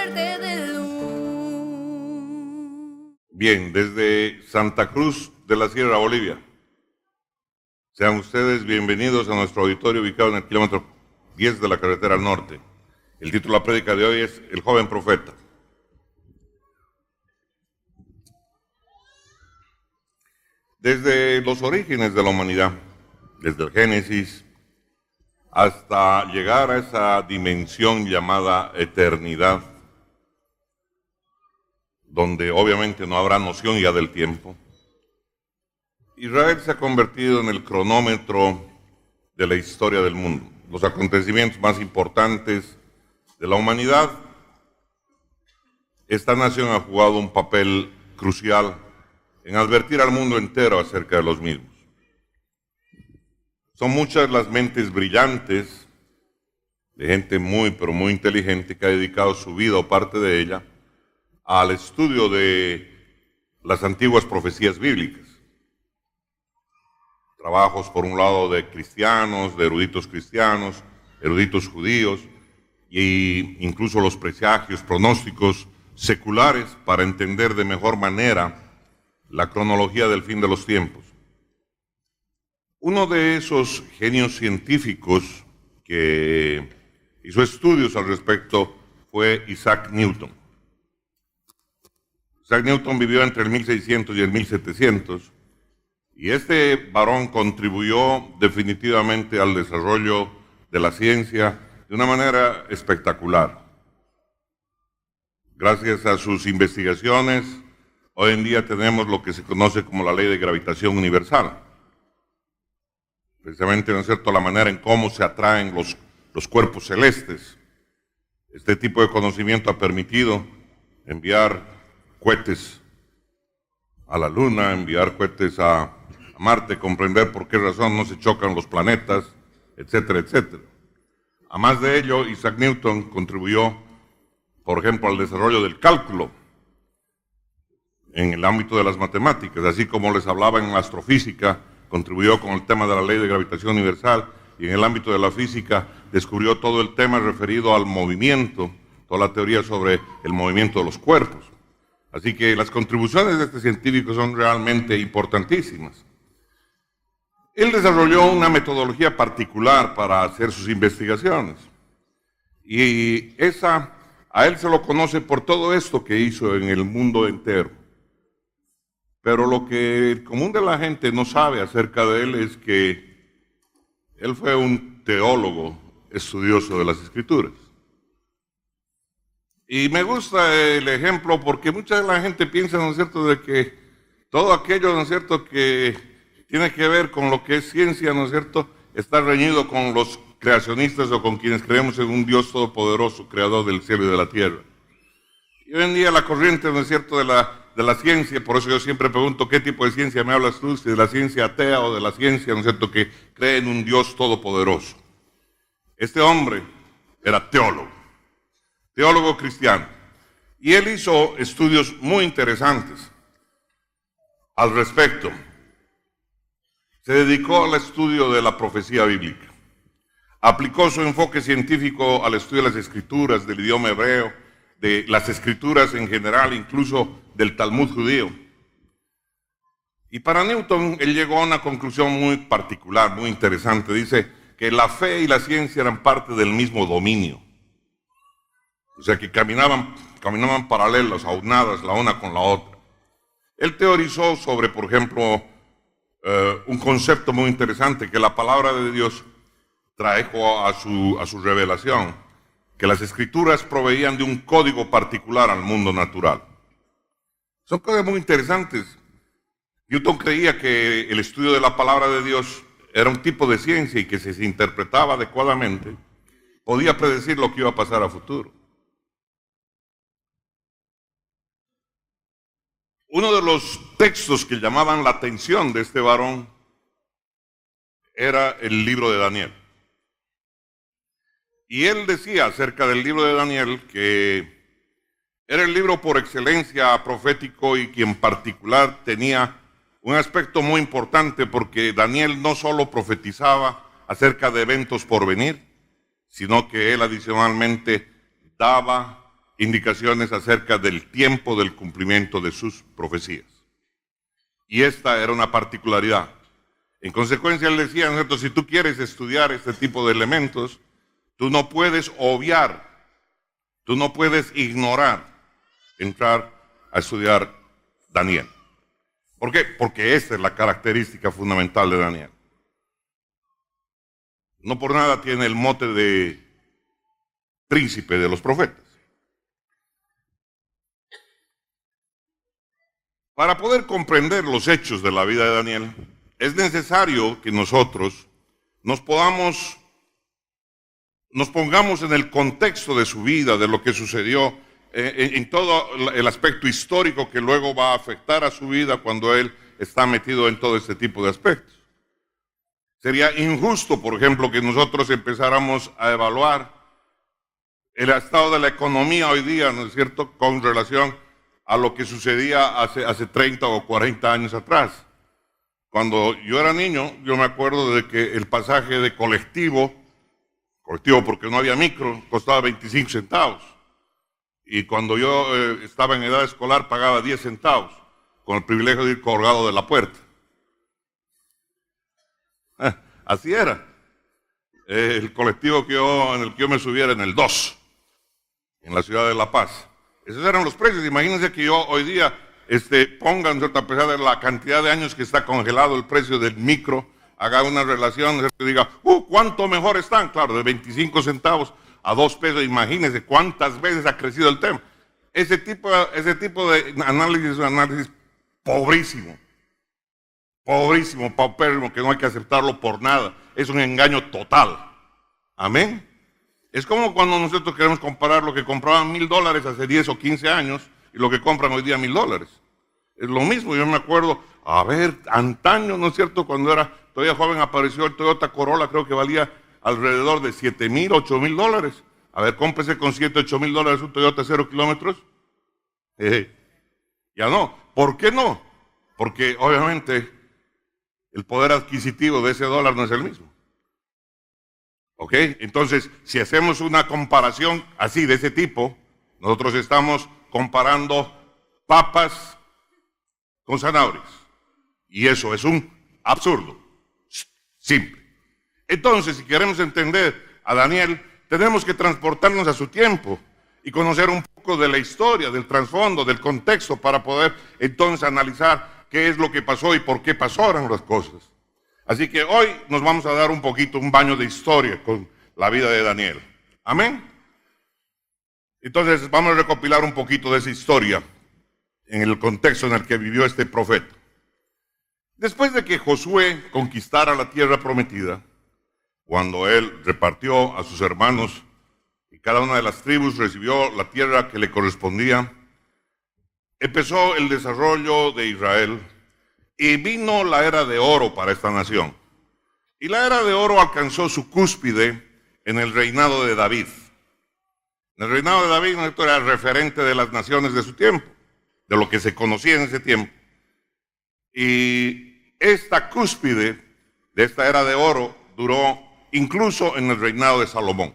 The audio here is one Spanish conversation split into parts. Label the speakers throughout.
Speaker 1: parte de luz.
Speaker 2: Bien, desde Santa Cruz de la Sierra, Bolivia. Sean ustedes bienvenidos a nuestro auditorio ubicado en el kilómetro 10 de la carretera al norte. El título de la prédica de hoy es El joven profeta. Desde los orígenes de la humanidad, desde el Génesis, hasta llegar a esa dimensión llamada eternidad, donde obviamente no habrá noción ya del tiempo, Israel se ha convertido en el cronómetro de la historia del mundo. Los acontecimientos más importantes de la humanidad, esta nación ha jugado un papel crucial en advertir al mundo entero acerca de los mismos. Son muchas las mentes brillantes, de gente muy, pero muy inteligente, que ha dedicado su vida o parte de ella al estudio de las antiguas profecías bíblicas. Trabajos, por un lado, de cristianos, de eruditos cristianos, eruditos judíos, e incluso los presagios, pronósticos seculares para entender de mejor manera la cronología del fin de los tiempos. Uno de esos genios científicos que hizo estudios al respecto fue Isaac Newton. Isaac Newton vivió entre el 1600 y el 1700, y este varón contribuyó definitivamente al desarrollo de la ciencia de una manera espectacular. Gracias a sus investigaciones, hoy en día tenemos lo que se conoce como la ley de gravitación universal. Precisamente, ¿no es cierto?, la manera en cómo se atraen los cuerpos celestes. Este tipo de conocimiento ha permitido enviar cohetes a la Luna, enviar cohetes a Marte, comprender por qué razón no se chocan los planetas, etcétera, etcétera. Además de ello, Isaac Newton contribuyó, por ejemplo, al desarrollo del cálculo en el ámbito de las matemáticas, así como les hablaba en la astrofísica, contribuyó con el tema de la ley de gravitación universal, y en el ámbito de la física descubrió todo el tema referido al movimiento, toda la teoría sobre el movimiento de los cuerpos. Así que las contribuciones de este científico son realmente importantísimas. Él desarrolló una metodología particular para hacer sus investigaciones, y a él se lo conoce por todo esto que hizo en el mundo entero. Pero lo que el común de la gente no sabe acerca de él es que él fue un teólogo estudioso de las Escrituras. Y me gusta el ejemplo porque mucha de la gente piensa, ¿no es cierto?, de que todo aquello, ¿no es cierto?, que tiene que ver con lo que es ciencia, ¿no es cierto?, está reñido con los creacionistas o con quienes creemos en un Dios todopoderoso, creador del cielo y de la tierra. Y hoy en día la corriente, ¿no es cierto?, de la ciencia, por eso yo siempre pregunto, ¿qué tipo de ciencia me hablas tú? Si de la ciencia atea o de la ciencia, ¿no es cierto?, que cree en un Dios todopoderoso. Este hombre era teólogo cristiano, y él hizo estudios muy interesantes al respecto. Se dedicó al estudio de la profecía bíblica. Aplicó su enfoque científico al estudio de las escrituras, del idioma hebreo, de las escrituras en general, incluso del Talmud judío. Y para Newton, él llegó a una conclusión muy particular, muy interesante. Dice que la fe y la ciencia eran parte del mismo dominio. O sea, que caminaban paralelas, aunadas la una con la otra. Él teorizó sobre, por ejemplo, un concepto muy interesante, que la palabra de Dios trajo a su revelación, que las escrituras proveían de un código particular al mundo natural. Son cosas muy interesantes. Newton creía que el estudio de la palabra de Dios era un tipo de ciencia y que si se interpretaba adecuadamente, podía predecir lo que iba a pasar a futuro. Uno de los textos que llamaban la atención de este varón era el libro de Daniel. Y él decía acerca del libro de Daniel que era el libro por excelencia profético y que en particular tenía un aspecto muy importante, porque Daniel no solo profetizaba acerca de eventos por venir, sino que él adicionalmente daba indicaciones acerca del tiempo del cumplimiento de sus profecías. Y esta era una particularidad. En consecuencia, él decía, ¿no es cierto?, si tú quieres estudiar este tipo de elementos, tú no puedes obviar, tú no puedes ignorar entrar a estudiar Daniel. ¿Por qué? Porque esta es la característica fundamental de Daniel. No por nada tiene el mote de príncipe de los profetas. Para poder comprender los hechos de la vida de Daniel, es necesario que nosotros nos pongamos en el contexto de su vida, de lo que sucedió, en todo el aspecto histórico que luego va a afectar a su vida cuando él está metido en todo este tipo de aspectos. Sería injusto, por ejemplo, que nosotros empezáramos a evaluar el estado de la economía hoy día, ¿no es cierto?, con relación a lo que sucedía hace 30 o 40 años atrás. Cuando yo era niño, yo me acuerdo de que el pasaje de colectivo porque no había micro, costaba 25 centavos. Y cuando yo estaba en edad escolar pagaba 10 centavos, con el privilegio de ir colgado de la puerta. Así era. El colectivo en el que yo me subiera en el 2, en la ciudad de La Paz. Esos eran los precios. Imagínense que yo hoy día pongan, a pesar de la cantidad de años que está congelado el precio del micro, haga una relación que diga, ¿cuánto mejor están? Claro, de 25 centavos a 2 pesos. Imagínense cuántas veces ha crecido el tema. Ese tipo de análisis es un análisis pobrísimo, paupérrimo, que no hay que aceptarlo por nada. Es un engaño total. Amén. Es como cuando nosotros queremos comparar lo que compraban $1,000 hace 10 o 15 años y lo que compran hoy día $1,000. Es lo mismo. Yo me acuerdo, antaño, ¿no es cierto?, cuando era todavía joven apareció el Toyota Corolla, creo que valía alrededor de $7,000, $8,000. A ver, cómprese con $7,000, $8,000 un Toyota 0 kilómetros. Ya no. ¿Por qué no? Porque obviamente el poder adquisitivo de ese dólar no es el mismo. ¿Ok? Entonces, si hacemos una comparación así, de ese tipo, nosotros estamos comparando papas con zanahorias. Y eso es un absurdo. Simple. Entonces, si queremos entender a Daniel, tenemos que transportarnos a su tiempo y conocer un poco de la historia, del trasfondo, del contexto, para poder entonces analizar qué es lo que pasó y por qué pasaron las cosas. Así que hoy nos vamos a dar un baño de historia con la vida de Daniel. ¿Amén? Entonces vamos a recopilar un poquito de esa historia en el contexto en el que vivió este profeta. Después de que Josué conquistara la tierra prometida, cuando él repartió a sus hermanos y cada una de las tribus recibió la tierra que le correspondía, empezó el desarrollo de Israel. Y vino la era de oro para esta nación. Y la era de oro alcanzó su cúspide en el reinado de David. En el reinado de David, ¿no?, era el referente de las naciones de su tiempo, de lo que se conocía en ese tiempo. Y esta cúspide de esta era de oro duró incluso en el reinado de Salomón.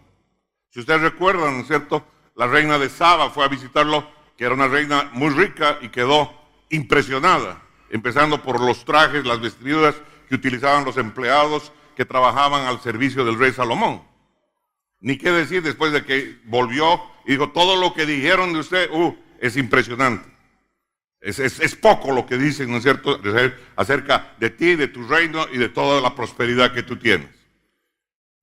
Speaker 2: Si ustedes recuerdan, ¿no es cierto?, la reina de Saba fue a visitarlo, que era una reina muy rica, y quedó impresionada, empezando por los trajes, las vestiduras que utilizaban los empleados que trabajaban al servicio del rey Salomón. Ni qué decir después de que volvió y dijo, todo lo que dijeron de usted, es impresionante. Es poco lo que dicen, ¿no es cierto?, acerca de ti, de tu reino y de toda la prosperidad que tú tienes.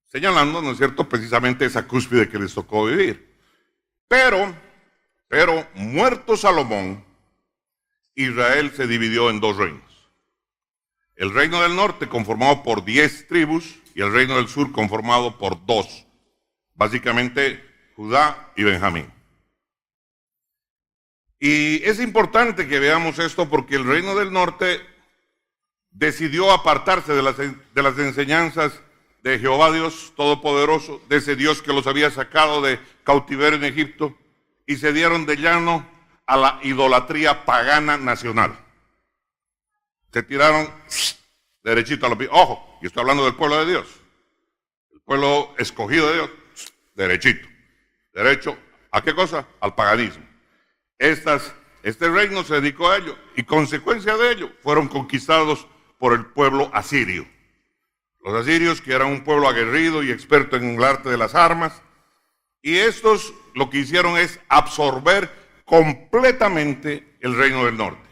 Speaker 2: Señalando, ¿no es cierto?, precisamente esa cúspide que les tocó vivir. Pero, muerto Salomón, Israel se dividió en 2 reinos. El reino del norte, conformado por 10 tribus, y el reino del sur, conformado por 2. Básicamente, Judá y Benjamín. Y es importante que veamos esto porque el reino del norte decidió apartarse de las enseñanzas de Jehová Dios Todopoderoso, de ese Dios que los había sacado de cautiverio en Egipto, y se dieron de llano a la idolatría pagana nacional. Se tiraron derechito a los pies. Ojo, y estoy hablando del pueblo de Dios. El pueblo escogido de Dios, derechito. Derecho ¿A qué cosa? Al paganismo. Este reino se dedicó a ello y consecuencia de ello fueron conquistados por el pueblo asirio. Los asirios, que eran un pueblo aguerrido y experto en el arte de las armas, y estos lo que hicieron es absorber completamente el reino del norte.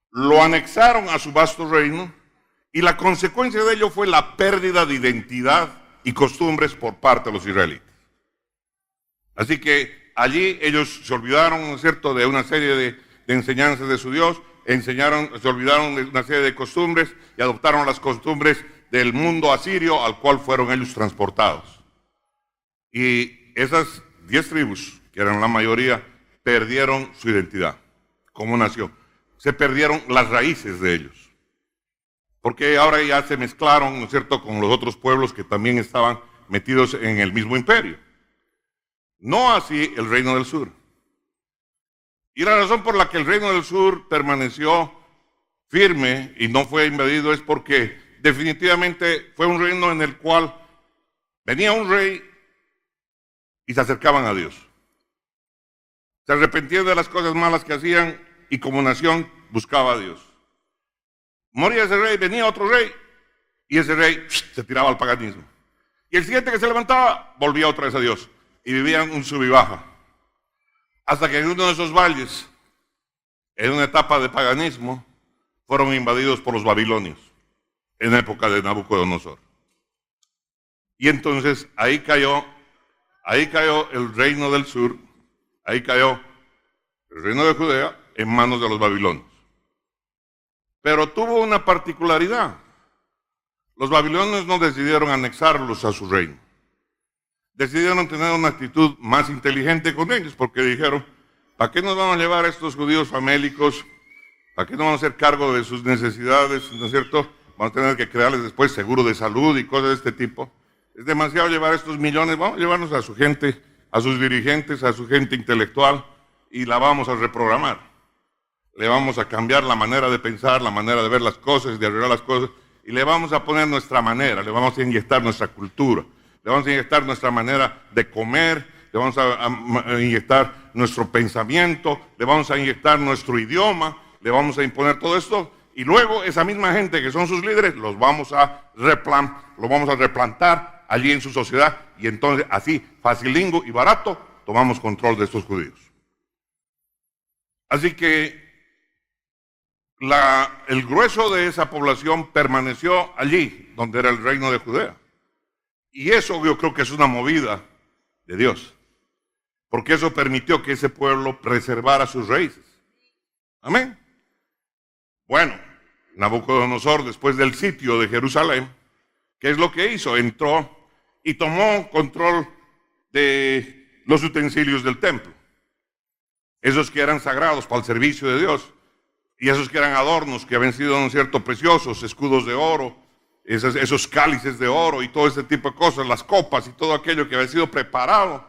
Speaker 2: Lo anexaron a su vasto reino y la consecuencia de ello fue la pérdida de identidad y costumbres por parte de los israelitas. Así que allí ellos se olvidaron, ¿no es cierto?, de una serie de enseñanzas de su Dios, se olvidaron de una serie de costumbres y adoptaron las costumbres del mundo asirio al cual fueron ellos transportados. Y esas 10 tribus, que eran la mayoría, perdieron su identidad como nación. Se perdieron las raíces de ellos. Porque ahora ya se mezclaron, ¿no es cierto?, con los otros pueblos que también estaban metidos en el mismo imperio. No así el reino del sur. Y la razón por la que el reino del sur permaneció firme y no fue invadido es porque definitivamente fue un reino en el cual venía un rey y se acercaban a Dios. Se arrepentían de las cosas malas que hacían y como nación buscaba a Dios. Moría ese rey, venía otro rey y ese rey se tiraba al paganismo. Y el siguiente que se levantaba volvía otra vez a Dios y vivían un sub y baja. Hasta que en uno de esos valles, en una etapa de paganismo, fueron invadidos por los babilonios en la época de Nabucodonosor. Y entonces ahí cayó el reino del sur, ahí cayó el reino de Judea en manos de los babilonios. Pero tuvo una particularidad. Los babilonios no decidieron anexarlos a su reino. Decidieron tener una actitud más inteligente con ellos, porque dijeron, ¿para qué nos vamos a llevar a estos judíos famélicos? ¿Para qué no vamos a hacer cargo de sus necesidades? ¿No es cierto? Vamos a tener que crearles después seguro de salud y cosas de este tipo. Es demasiado llevar estos millones, vamos a llevarnos a su gente, a sus dirigentes, a su gente intelectual, y la vamos a reprogramar. Le vamos a cambiar la manera de pensar, la manera de ver las cosas, de arreglar las cosas, y le vamos a poner nuestra manera, le vamos a inyectar nuestra cultura. Le vamos a inyectar nuestra manera de comer, le vamos a inyectar nuestro pensamiento, le vamos a inyectar nuestro idioma, le vamos a imponer todo esto, y luego esa misma gente que son sus líderes, los vamos a replantar allí en su sociedad, y entonces así, facilingo y barato, tomamos control de estos judíos. Así que el grueso de esa población permaneció allí, donde era el reino de Judea. Y eso yo creo que es una movida de Dios, porque eso permitió que ese pueblo preservara sus raíces. Amén. Bueno, Nabucodonosor, después del sitio de Jerusalén, ¿qué es lo que hizo? Entró y tomó control de los utensilios del templo. Esos que eran sagrados para el servicio de Dios, y esos que eran adornos, que habían sido, ¿no es cierto?, preciosos, escudos de oro, esos cálices de oro y todo ese tipo de cosas, las copas y todo aquello que había sido preparado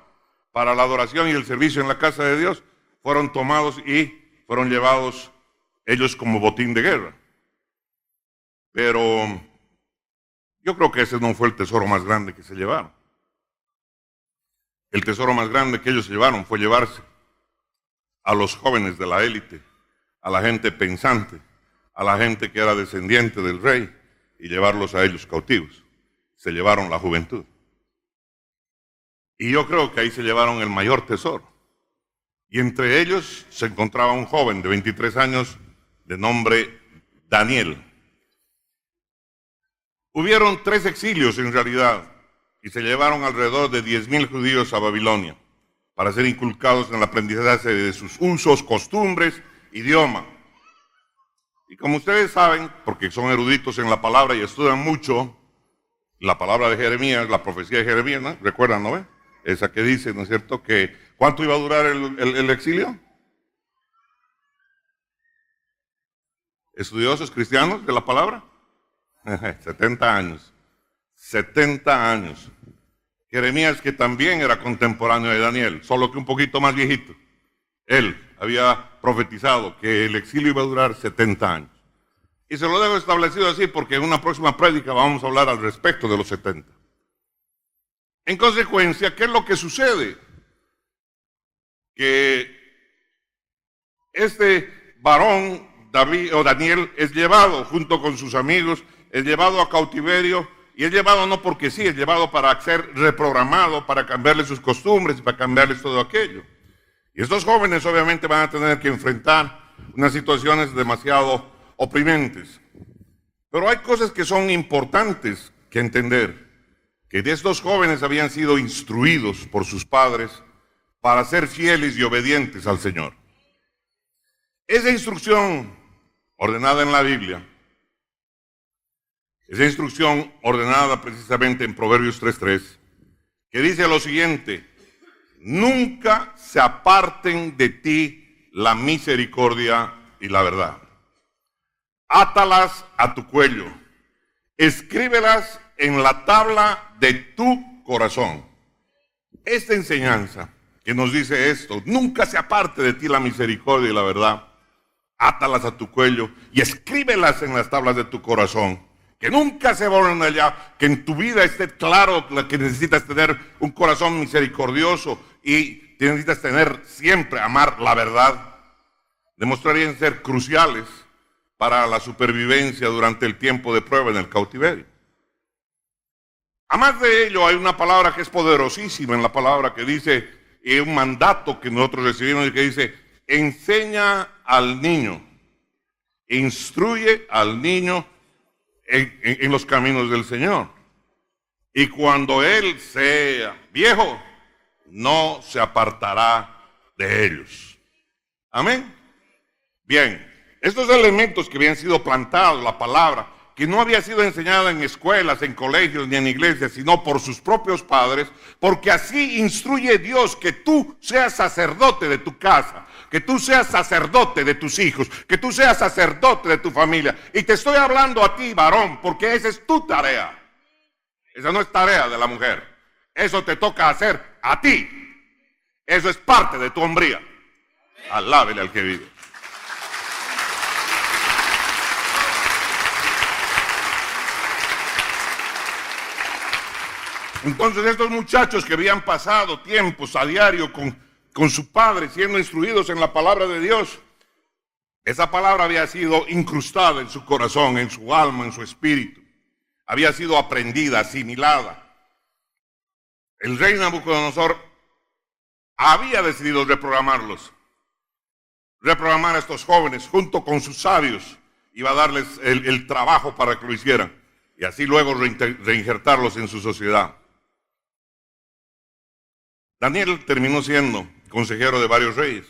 Speaker 2: para la adoración y el servicio en la casa de Dios, fueron tomados y fueron llevados ellos como botín de guerra. Pero yo creo que ese no fue el tesoro más grande que se llevaron. El tesoro más grande que ellos se llevaron fue llevarse a los jóvenes de la élite, a la gente pensante, a la gente que era descendiente del rey, y llevarlos a ellos cautivos. Se llevaron la juventud. Y yo creo que ahí se llevaron el mayor tesoro. Y entre ellos se encontraba un joven de 23 años de nombre Daniel. Hubieron 3 exilios en realidad, y se llevaron alrededor de 10,000 judíos a Babilonia para ser inculcados en el aprendizaje de sus usos, costumbres, idioma. Y como ustedes saben, porque son eruditos en la palabra y estudian mucho la palabra de Jeremías, la profecía de Jeremías, ¿no? ¿Recuerdan, no? Esa que dice, ¿no es cierto?, que ¿cuánto iba a durar el exilio? ¿Estudiosos cristianos de la palabra? 70 años. 70 años. Jeremías, que también era contemporáneo de Daniel, solo que un poquito más viejito. Él había profetizado que el exilio iba a durar 70 años. Y se lo dejo establecido así porque en una próxima prédica vamos a hablar al respecto de los 70. En consecuencia, ¿qué es lo que sucede? que este varón, David o Daniel, es llevado junto con sus amigos, es llevado a cautiverio, y es llevado no porque sí, es llevado para ser reprogramado, para cambiarle sus costumbres, para cambiarles todo aquello. Y estos jóvenes obviamente van a tener que enfrentar unas situaciones demasiado oprimentes. Pero hay cosas que son importantes que entender, que de estos jóvenes habían sido instruidos por sus padres para ser fieles y obedientes al Señor. Esa instrucción ordenada en la Biblia, esa instrucción ordenada precisamente en Proverbios 3:3, que dice lo siguiente: nunca se aparten de ti la misericordia y la verdad. Átalas a tu cuello, escríbelas en la tabla de tu corazón. Esta enseñanza que nos dice esto, nunca se aparte de ti la misericordia y la verdad, átalas a tu cuello y escríbelas en las tablas de tu corazón. Que nunca se borren allá, que en tu vida esté claro que necesitas tener un corazón misericordioso y necesitas tener siempre, amar la verdad. Demostrarían ser cruciales para la supervivencia durante el tiempo de prueba en el cautiverio. Además de ello, hay una palabra que es poderosísima en la palabra que dice, un mandato que nosotros recibimos y que dice, enseña al niño, instruye al niño en los caminos del Señor. Y cuando él sea viejo, no se apartará de ellos. Amén. Bien, estos elementos que habían sido plantados, la palabra, que no había sido enseñada en escuelas, en colegios, ni en iglesias, sino por sus propios padres, porque así instruye Dios que tú seas sacerdote de tu casa, que tú seas sacerdote de tus hijos, que tú seas sacerdote de tu familia. Y te estoy hablando a ti, varón, porque esa es tu tarea. Esa no es tarea de la mujer. Eso te toca hacer a ti. Eso es parte de tu hombría. Alábele al que vive. Entonces estos muchachos que habían pasado tiempos a diario con su padre, siendo instruidos en la palabra de Dios, esa palabra había sido incrustada en su corazón, en su alma, en su espíritu. Había sido aprendida, asimilada. El rey Nabucodonosor había decidido reprogramarlos. Reprogramar a estos jóvenes junto con sus sabios. Iba a darles el trabajo para que lo hicieran. Y así luego reinsertarlos en su sociedad. Daniel terminó siendo consejero de varios reyes.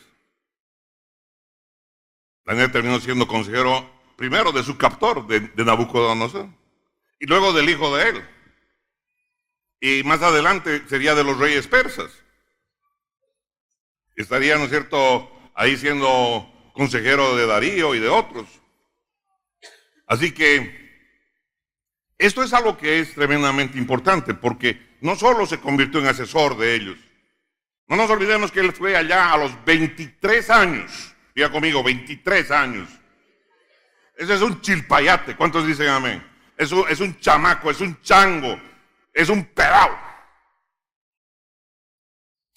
Speaker 2: Daniel terminó siendo consejero primero de su captor, de Nabucodonosor, y luego del hijo de él. Y más adelante sería de los reyes persas. Estaría, ¿no es cierto?, ahí siendo consejero de Darío y de otros. Así que esto es algo que es tremendamente importante, porque no solo se convirtió en asesor de ellos. No nos olvidemos que él fue allá a los 23 años. Diga conmigo, 23 años. Ese es un chilpayate. ¿Cuántos dicen amén? Es un chamaco, es un chango, es un pelao.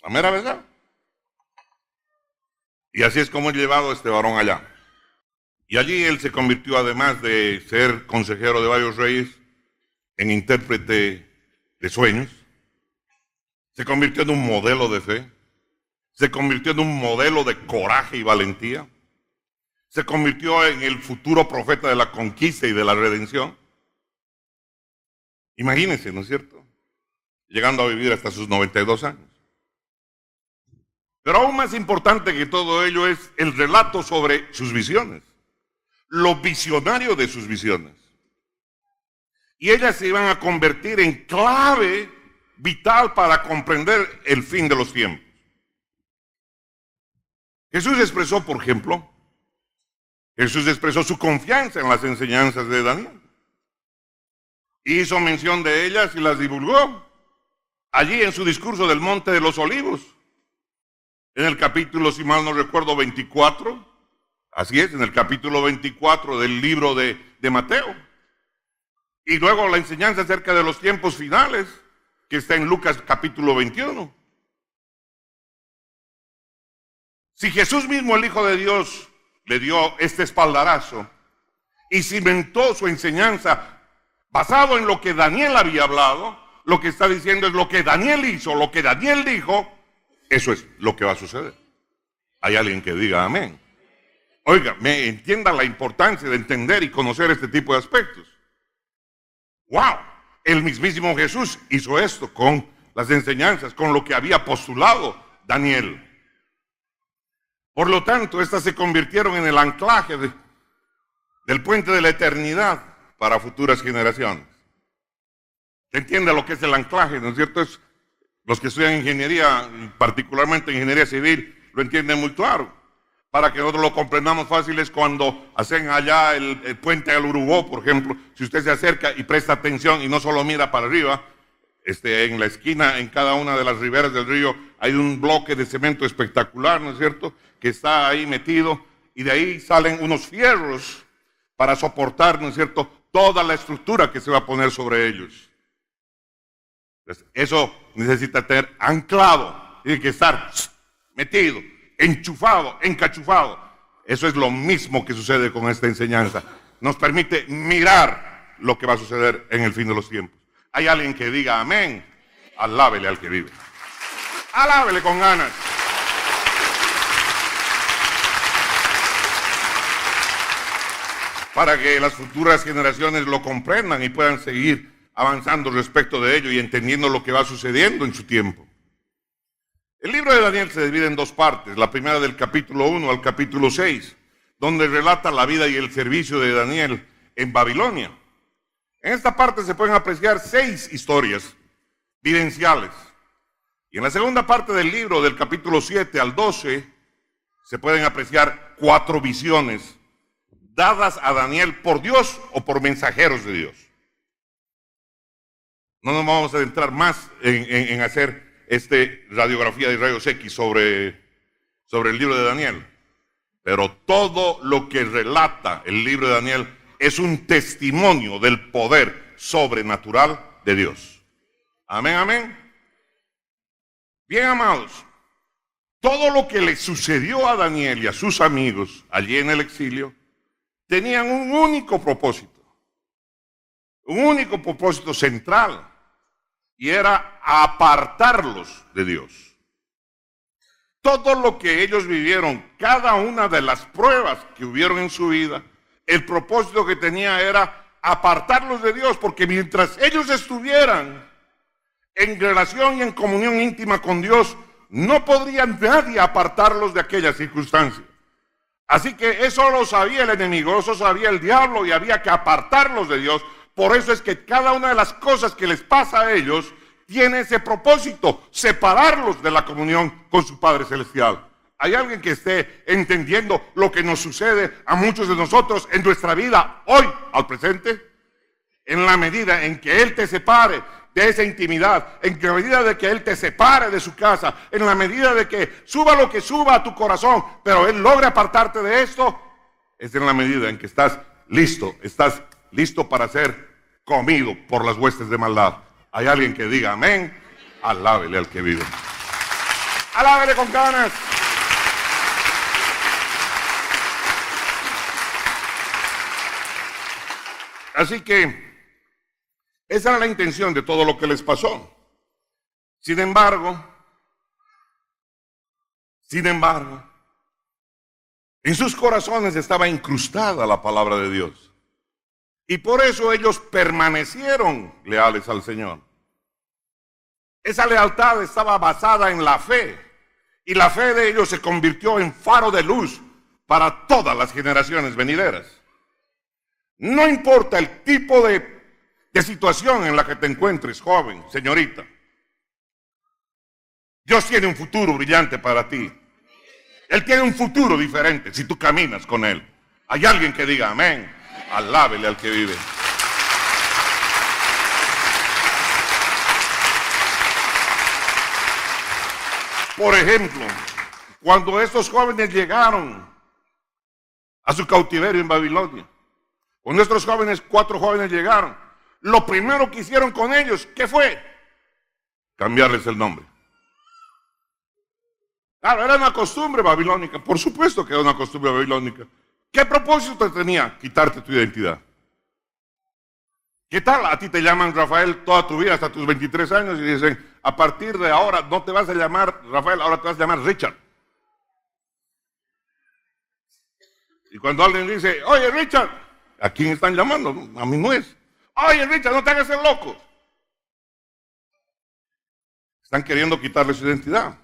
Speaker 2: ¿La mera verdad? Y así es como he llevado a este varón allá. Y allí él se convirtió, además de ser consejero de varios reyes, en intérprete de sueños. Se convirtió en un modelo de fe. Se convirtió en un modelo de coraje y valentía. Se convirtió en el futuro profeta de la conquista y de la redención. Imagínense, ¿no es cierto? Llegando a vivir hasta sus 92 años. Pero aún más importante que todo ello es el relato sobre sus visiones. Lo visionario de sus visiones. Y ellas se iban a convertir en clave vital para comprender el fin de los tiempos. Jesús expresó, por ejemplo, su confianza en las enseñanzas de Daniel. Hizo mención de ellas y las divulgó allí en su discurso del Monte de los Olivos. En el capítulo, si mal no recuerdo, 24. Así es, en el capítulo 24 del libro de Mateo. Y luego la enseñanza acerca de los tiempos finales, que está en Lucas capítulo 21. Si Jesús mismo, el Hijo de Dios, le dio este espaldarazo y cimentó su enseñanza basado en lo que Daniel había hablado, lo que está diciendo es lo que Daniel hizo, lo que Daniel dijo, eso es lo que va a suceder. Hay alguien que diga amén. Oiga, me entienda la importancia de entender y conocer este tipo de aspectos. ¡Wow! El mismísimo Jesús hizo esto con las enseñanzas, con lo que había postulado Daniel. Por lo tanto, estas se convirtieron en el anclaje del puente de la eternidad para futuras generaciones. ¿Se entiende lo que es el anclaje? ¿No es cierto? Los que estudian ingeniería, particularmente ingeniería civil, lo entienden muy claro. Para que nosotros lo comprendamos fácil es cuando hacen allá el puente del Urubó, por ejemplo. Si usted se acerca y presta atención y no solo mira para arriba, en la esquina, en cada una de las riberas del río, hay un bloque de cemento espectacular, ¿no es cierto?, que está ahí metido, y de ahí salen unos fierros para soportar, ¿no es cierto?, toda la estructura que se va a poner sobre ellos. Entonces, eso necesita tener anclado, tiene que estar metido, enchufado, encachufado. Eso es lo mismo que sucede con esta enseñanza. Nos permite mirar lo que va a suceder en el fin de los tiempos. ¿Hay alguien que diga amén? Alábele al que vive. Alábele con ganas. Para que las futuras generaciones lo comprendan y puedan seguir avanzando respecto de ello y entendiendo lo que va sucediendo en su tiempo. El libro de Daniel se divide en dos partes, la primera del capítulo 1 al capítulo 6, donde relata la vida y el servicio de Daniel en Babilonia. En esta parte se pueden apreciar 6 historias vivenciales. Y en la segunda parte del libro, del capítulo 7 al 12, se pueden apreciar 4 visiones dadas a Daniel por Dios o por mensajeros de Dios. No nos vamos a adentrar más en hacer radiografía de rayos X sobre el libro de Daniel. Pero todo lo que relata el libro de Daniel es un testimonio del poder sobrenatural de Dios. Amén, amén. Bien, amados, todo lo que le sucedió a Daniel y a sus amigos allí en el exilio tenían un único propósito central, y era apartarlos de Dios. Todo lo que ellos vivieron, cada una de las pruebas que hubieron en su vida, el propósito que tenía era apartarlos de Dios, porque mientras ellos estuvieran en relación y en comunión íntima con Dios, no podría nadie apartarlos de aquella circunstancia. Así que eso lo sabía el enemigo, eso sabía el diablo, y había que apartarlos de Dios. Por eso es que cada una de las cosas que les pasa a ellos tiene ese propósito, separarlos de la comunión con su Padre Celestial. ¿Hay alguien que esté entendiendo lo que nos sucede a muchos de nosotros en nuestra vida hoy, al presente? En la medida en que Él te separe de esa intimidad, en la medida de que Él te separe de su casa, en la medida de que suba lo que suba a tu corazón, pero Él logre apartarte de esto, es en la medida en que estás listo para ser comido por las huestes de maldad. ¿Hay alguien que diga amén? Alábele al que vive. Alábele con ganas. Así que esa era la intención de todo lo que les pasó. Sin embargo, en sus corazones estaba incrustada la palabra de Dios. Y por eso ellos permanecieron leales al Señor. Esa lealtad estaba basada en la fe. Y la fe de ellos se convirtió en faro de luz para todas las generaciones venideras. No importa el tipo de situación en la que te encuentres, joven, señorita. Dios tiene un futuro brillante para ti. Él tiene un futuro diferente si tú caminas con Él. ¿Hay alguien que diga amén? Alábele al que vive. Por ejemplo, cuando estos jóvenes llegaron a su cautiverio en Babilonia, cuando estos jóvenes, 4 jóvenes llegaron, lo primero que hicieron con ellos, ¿qué fue? Cambiarles el nombre. Claro, era una costumbre babilónica, por supuesto que era una costumbre babilónica. ¿Qué propósito tenía? Quitarte tu identidad. ¿Qué tal? A ti te llaman Rafael toda tu vida, hasta tus 23 años, y dicen, a partir de ahora no te vas a llamar Rafael, ahora te vas a llamar Richard. Y cuando alguien dice, oye Richard, ¿a quién están llamando? A mí no es. Oye Richard, no te hagas el loco. Están queriendo quitarle su identidad.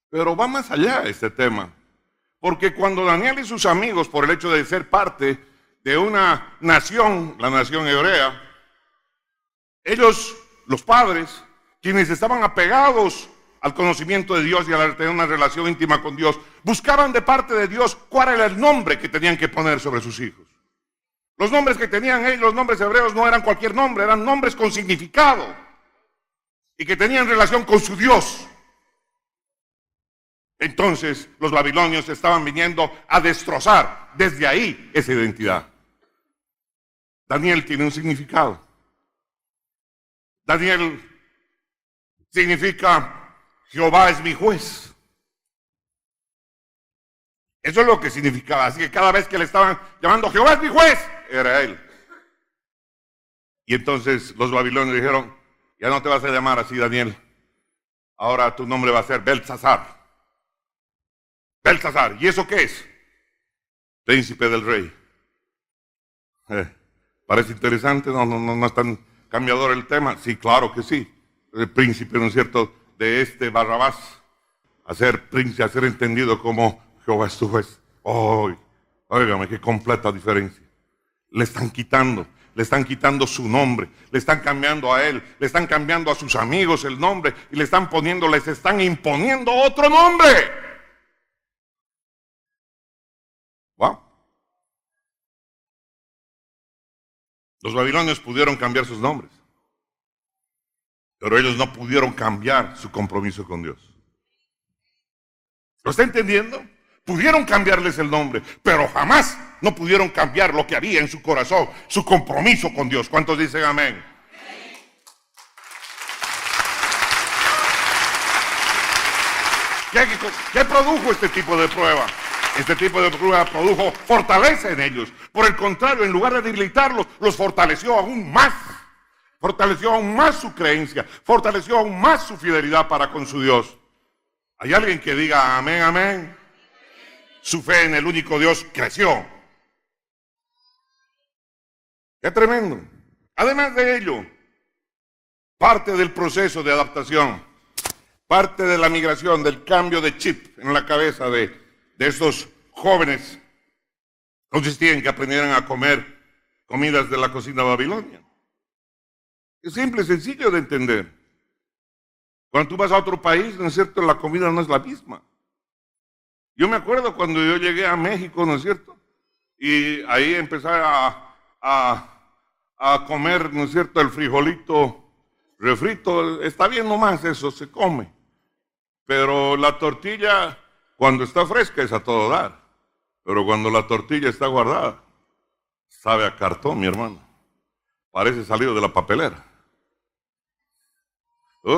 Speaker 2: Pero va más allá este tema. Porque cuando Daniel y sus amigos, por el hecho de ser parte de una nación, la nación hebrea, ellos, los padres, quienes estaban apegados al conocimiento de Dios y a tener una relación íntima con Dios, buscaban de parte de Dios cuál era el nombre que tenían que poner sobre sus hijos. Los nombres que tenían ellos, los nombres hebreos, no eran cualquier nombre, eran nombres con significado y que tenían relación con su Dios. Entonces los babilonios estaban viniendo a destrozar desde ahí esa identidad. Daniel tiene un significado. Daniel significa Jehová es mi juez. Eso es lo que significaba. Así que cada vez que le estaban llamando Jehová es mi juez, era él. Y entonces los babilonios dijeron, ya no te vas a llamar así, Daniel. Ahora tu nombre va a ser Belsasar. Belsasar. ¿Y eso qué es? Príncipe del rey. ¿Parece interesante? No es tan cambiador el tema. Sí, claro que sí. El príncipe, ¿no es cierto?, de este Barrabás, a ser príncipe, a ser entendido como Jehová es tu juez. Óigame, qué completa diferencia. Le están quitando su nombre, le están cambiando a él, le están cambiando a sus amigos el nombre y les están imponiendo otro nombre. Wow. Los babilonios pudieron cambiar sus nombres, pero ellos no pudieron cambiar su compromiso con Dios. ¿Lo está entendiendo? Pudieron cambiarles el nombre, pero jamás no pudieron cambiar lo que había en su corazón, su compromiso con Dios. ¿Cuántos dicen amén? ¿Qué produjo este tipo de prueba? Este tipo de prueba produjo fortaleza en ellos. Por el contrario, en lugar de debilitarlos, los fortaleció aún más. Fortaleció aún más su creencia, fortaleció aún más su fidelidad para con su Dios. ¿Hay alguien que diga amén, amén? Su fe en el único Dios creció. ¡Qué tremendo! Además de ello, parte del proceso de adaptación, parte de la migración, del cambio de chip en la cabeza de estos jóvenes, consistía en que aprendieran a comer comidas de la cocina babilonia. Es simple, sencillo de entender. Cuando tú vas a otro país, ¿no es cierto?, la comida no es la misma. Yo me acuerdo cuando yo llegué a México, ¿no es cierto?, y ahí empecé a comer, ¿no es cierto?, el frijolito refrito. Está bien nomás, eso se come. Pero la tortilla, cuando está fresca, es a todo dar. Pero cuando la tortilla está guardada, sabe a cartón, mi hermano. Parece salido de la papelera.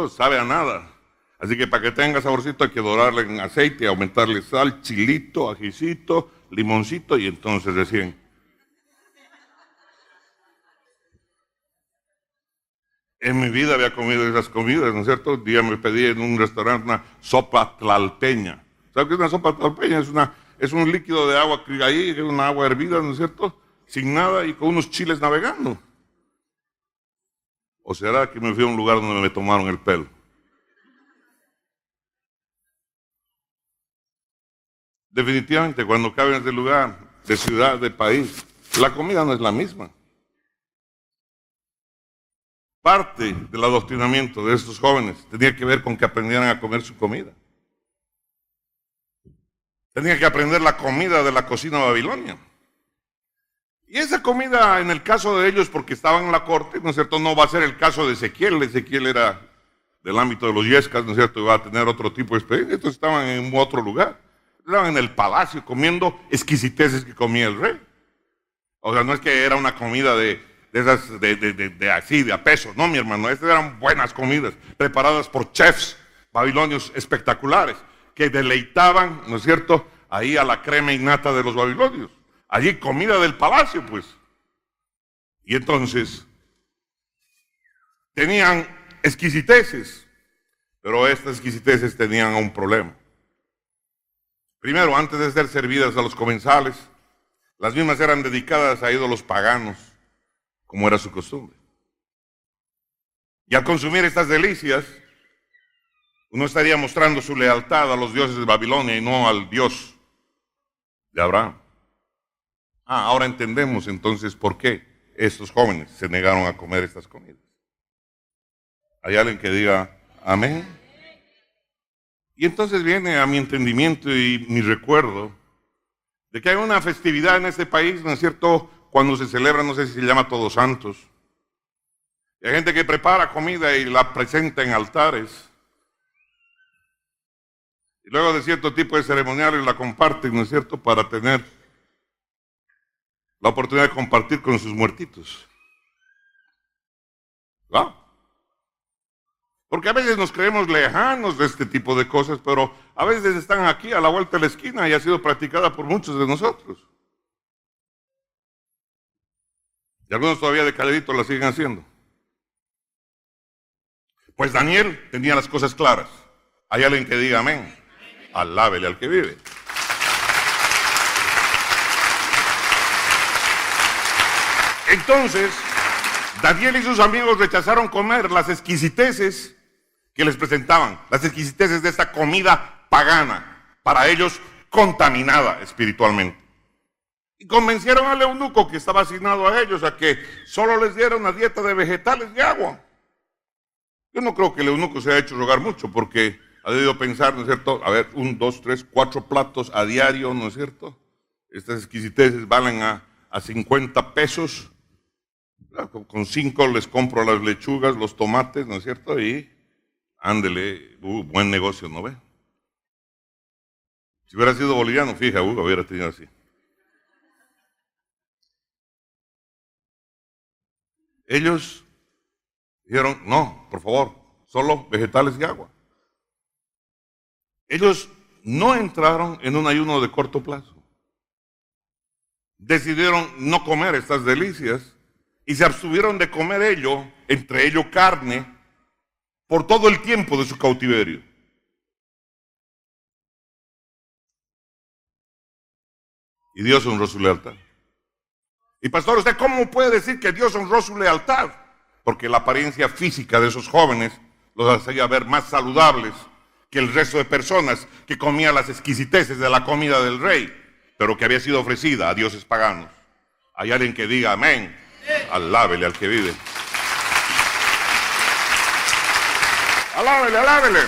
Speaker 2: Sabe a nada. Así que para que tenga saborcito hay que dorarle en aceite, aumentarle sal, chilito, ajicito, limoncito y entonces recién. En mi vida había comido esas comidas, ¿no es cierto? Un día me pedí en un restaurante una sopa tlalpeña. ¿Sabes qué es una sopa tlalpeña? Es un líquido de agua ahí, es una agua hervida, ¿no es cierto?, sin nada y con unos chiles navegando. ¿O será que me fui a un lugar donde me tomaron el pelo? Definitivamente, cuando cambias de lugar, de ciudad, de país, la comida no es la misma. Parte del adoctrinamiento de estos jóvenes tenía que ver con que aprendieran a comer su comida. Tenían que aprender la comida de la cocina babilonia. Y esa comida, en el caso de ellos, porque estaban en la corte, ¿no es cierto?, no va a ser el caso de Ezequiel. Ezequiel era del ámbito de los yescas, ¿no es cierto?, iba a tener otro tipo de experiencia. Estos estaban en otro lugar. Estaban en el palacio comiendo exquisiteces que comía el rey. O sea, no es que era una comida de esas, así, de a peso. No, mi hermano, estas eran buenas comidas, preparadas por chefs babilonios espectaculares, que deleitaban, ¿no es cierto?, ahí a la crema innata de los babilonios. Allí comida del palacio, pues. Y entonces tenían exquisiteces, pero estas exquisiteces tenían un problema. Primero, antes de ser servidas a los comensales, las mismas eran dedicadas a ídolos paganos, como era su costumbre. Y al consumir estas delicias, uno estaría mostrando su lealtad a los dioses de Babilonia y no al Dios de Abraham. Ahora entendemos entonces por qué estos jóvenes se negaron a comer estas comidas. ¿Hay alguien que diga amén? Y entonces viene a mi entendimiento y mi recuerdo de que hay una festividad en este país, ¿no es cierto?, cuando se celebra, no sé si se llama Todos Santos. Y hay gente que prepara comida y la presenta en altares. Y luego de cierto tipo de ceremoniales la comparten, ¿no es cierto?, para tener la oportunidad de compartir con sus muertitos. ¿Ah? Porque a veces nos creemos lejanos de este tipo de cosas, pero a veces están aquí a la vuelta de la esquina y ha sido practicada por muchos de nosotros. Y algunos todavía de calladito la siguen haciendo. Pues Daniel tenía las cosas claras. ¿Hay alguien que diga amén? Alábele al que vive. Entonces, Daniel y sus amigos rechazaron comer las exquisiteces que les presentaban, las exquisiteces de esta comida pagana, para ellos contaminada espiritualmente. Y convencieron al eunuco que estaba asignado a ellos a que solo les diera una dieta de vegetales y agua. Yo no creo que el eunuco se haya hecho rogar mucho, porque ha debido pensar, ¿no es cierto? A ver, 1, 2, 3, 4 platos a diario, ¿no es cierto? Estas exquisiteces valen a 50 pesos. Con 5 les compro las lechugas, los tomates, ¿no es cierto? Y ándele, buen negocio, ¿no ve? Si hubiera sido boliviano, fija, hubiera tenido así. Ellos dijeron, no, por favor, solo vegetales y agua. Ellos no entraron en un ayuno de corto plazo. Decidieron no comer estas delicias y se abstuvieron de comer entre ellos carne, por todo el tiempo de su cautiverio. Y Dios honró su lealtad. Y pastor, ¿usted cómo puede decir que Dios honró su lealtad? Porque la apariencia física de esos jóvenes los hacía ver más saludables que el resto de personas que comían las exquisiteces de la comida del rey, pero que había sido ofrecida a dioses paganos. ¿Hay alguien que diga amén? Alábele al que vive. Alábele, alábele.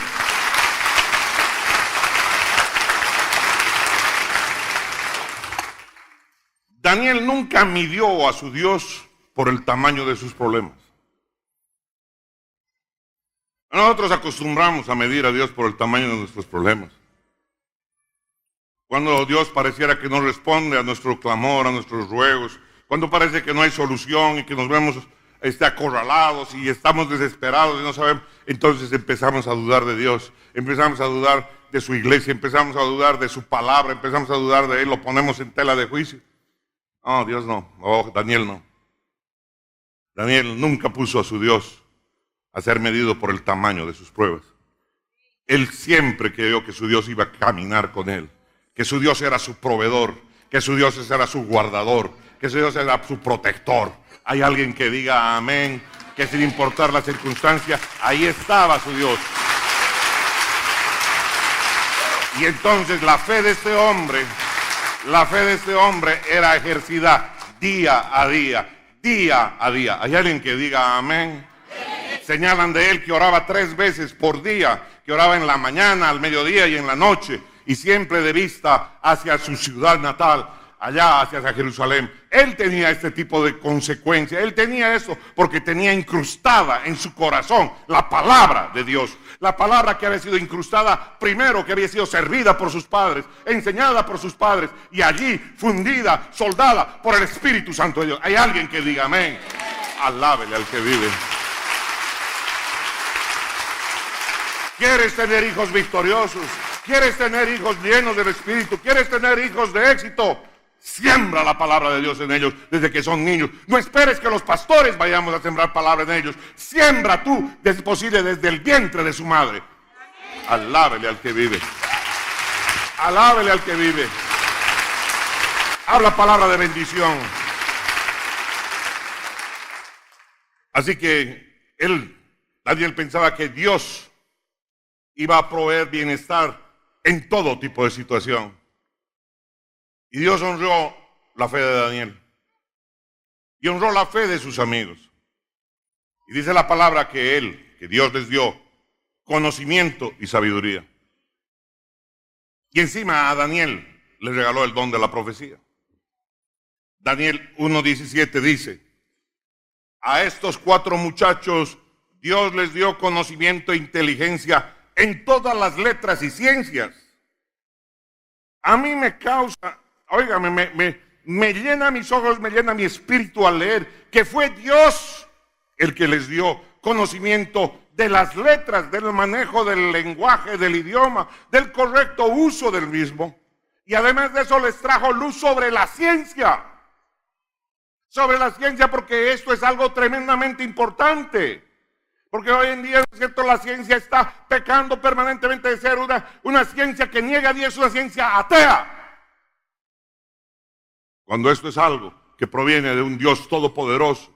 Speaker 2: Daniel nunca midió a su Dios por el tamaño de sus problemas. Nosotros acostumbramos a medir a Dios por el tamaño de nuestros problemas. Cuando Dios pareciera que no responde a nuestro clamor, a nuestros ruegos, cuando parece que no hay solución y que nos vemos acorralados y estamos desesperados y no sabemos, entonces empezamos a dudar de Dios, empezamos a dudar de su iglesia, empezamos a dudar de su palabra, empezamos a dudar de Él, lo ponemos en tela de juicio. No, Dios no, Daniel no. Daniel nunca puso a su Dios a ser medido por el tamaño de sus pruebas. Él siempre creyó que su Dios iba a caminar con él, que su Dios era su proveedor, que su Dios era su guardador, que su Dios era su protector. Hay alguien que diga amén, que sin importar la circunstancia, ahí estaba su Dios. Y entonces la fe de este hombre era ejercida día a día, día a día. ¿Hay alguien que diga amén? Señalan de él que oraba 3 veces por día, que oraba en la mañana, al mediodía y en la noche, y siempre de vista hacia su ciudad natal, allá hacia Jerusalén. Él tenía este tipo de consecuencia, él tenía eso porque tenía incrustada en su corazón la palabra de Dios, la palabra que había sido incrustada primero, que había sido servida por sus padres, enseñada por sus padres, y allí fundida, soldada por el Espíritu Santo de Dios. Hay alguien que diga amén. Alábele al que vive. ¿Quieres tener hijos victoriosos? ¿Quieres tener hijos llenos del Espíritu? ¿Quieres tener hijos de éxito? Siembra la palabra de Dios en ellos desde que son niños. No esperes que los pastores vayamos a sembrar palabra en ellos. Siembra tú, si es posible, desde el vientre de su madre. Alábele al que vive. Alábele al que vive. Habla palabra de bendición. Así que Daniel pensaba que Dios iba a proveer bienestar en todo tipo de situación. Y Dios honró la fe de Daniel. Y honró la fe de sus amigos. Y dice la palabra que Dios les dio conocimiento y sabiduría. Y encima a Daniel le regaló el don de la profecía. Daniel 1:17 dice: a estos 4 muchachos Dios les dio conocimiento e inteligencia en todas las letras y ciencias. A mí me causa, óigame, me llena mis ojos, me llena mi espíritu al leer que fue Dios el que les dio conocimiento de las letras, del manejo del lenguaje, del idioma, del correcto uso del mismo. Y además de eso les trajo luz sobre la ciencia. Sobre la ciencia, porque esto es algo tremendamente importante. Porque hoy en día, ¿no es cierto?, la ciencia está pecando permanentemente de ser una ciencia que niega a Dios, una ciencia atea. Cuando esto es algo que proviene de un Dios todopoderoso,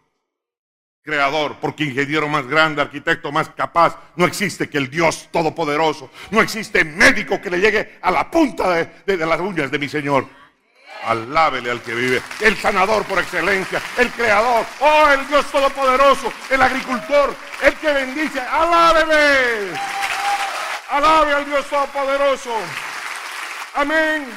Speaker 2: creador, porque ingeniero más grande, arquitecto más capaz, no existe que el Dios todopoderoso, no existe médico que le llegue a la punta de las uñas de mi Señor. Alábele al que vive, el sanador por excelencia, el creador, oh, el Dios todopoderoso, el agricultor, el que bendice. Alábele, alabe al Dios todopoderoso. Amén.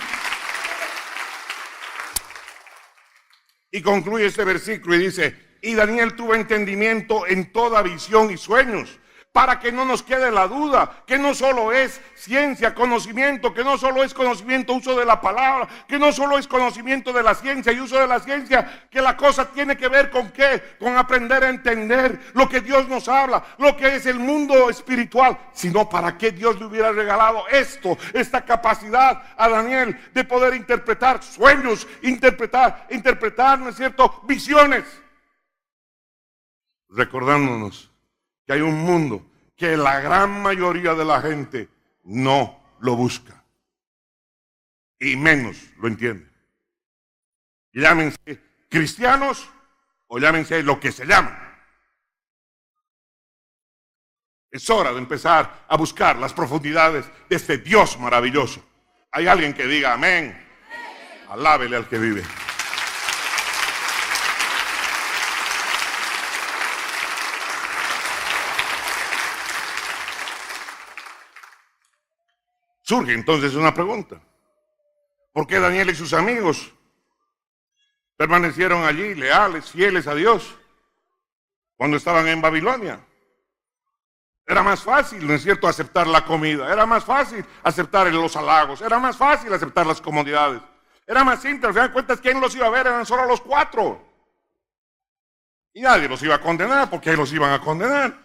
Speaker 2: Y concluye este versículo y dice: y Daniel tuvo entendimiento en toda visión y sueños, para que no nos quede la duda, que no solo es ciencia, conocimiento, que no solo es conocimiento, uso de la palabra, que no solo es conocimiento de la ciencia y uso de la ciencia, que la cosa tiene que ver con qué, con aprender a entender lo que Dios nos habla, lo que es el mundo espiritual, sino para qué Dios le hubiera regalado esta capacidad a Daniel de poder interpretar sueños, interpretar, ¿no es cierto?, visiones, recordándonos que hay un mundo que la gran mayoría de la gente no lo busca y menos lo entiende. Llámense cristianos o llámense lo que se llaman. Es hora de empezar a buscar las profundidades de este Dios maravilloso. Hay alguien que diga amén. Alábele al que vive. Surge entonces una pregunta: ¿por qué Daniel y sus amigos permanecieron allí leales, fieles a Dios cuando estaban en Babilonia? Era más fácil, ¿no es cierto?, aceptar la comida, era más fácil aceptar los halagos, era más fácil aceptar las comodidades, era más simple. Al final de cuentas, ¿quién los iba a ver? Eran solo los 4 y nadie los iba a condenar, porque ahí los iban a condenar.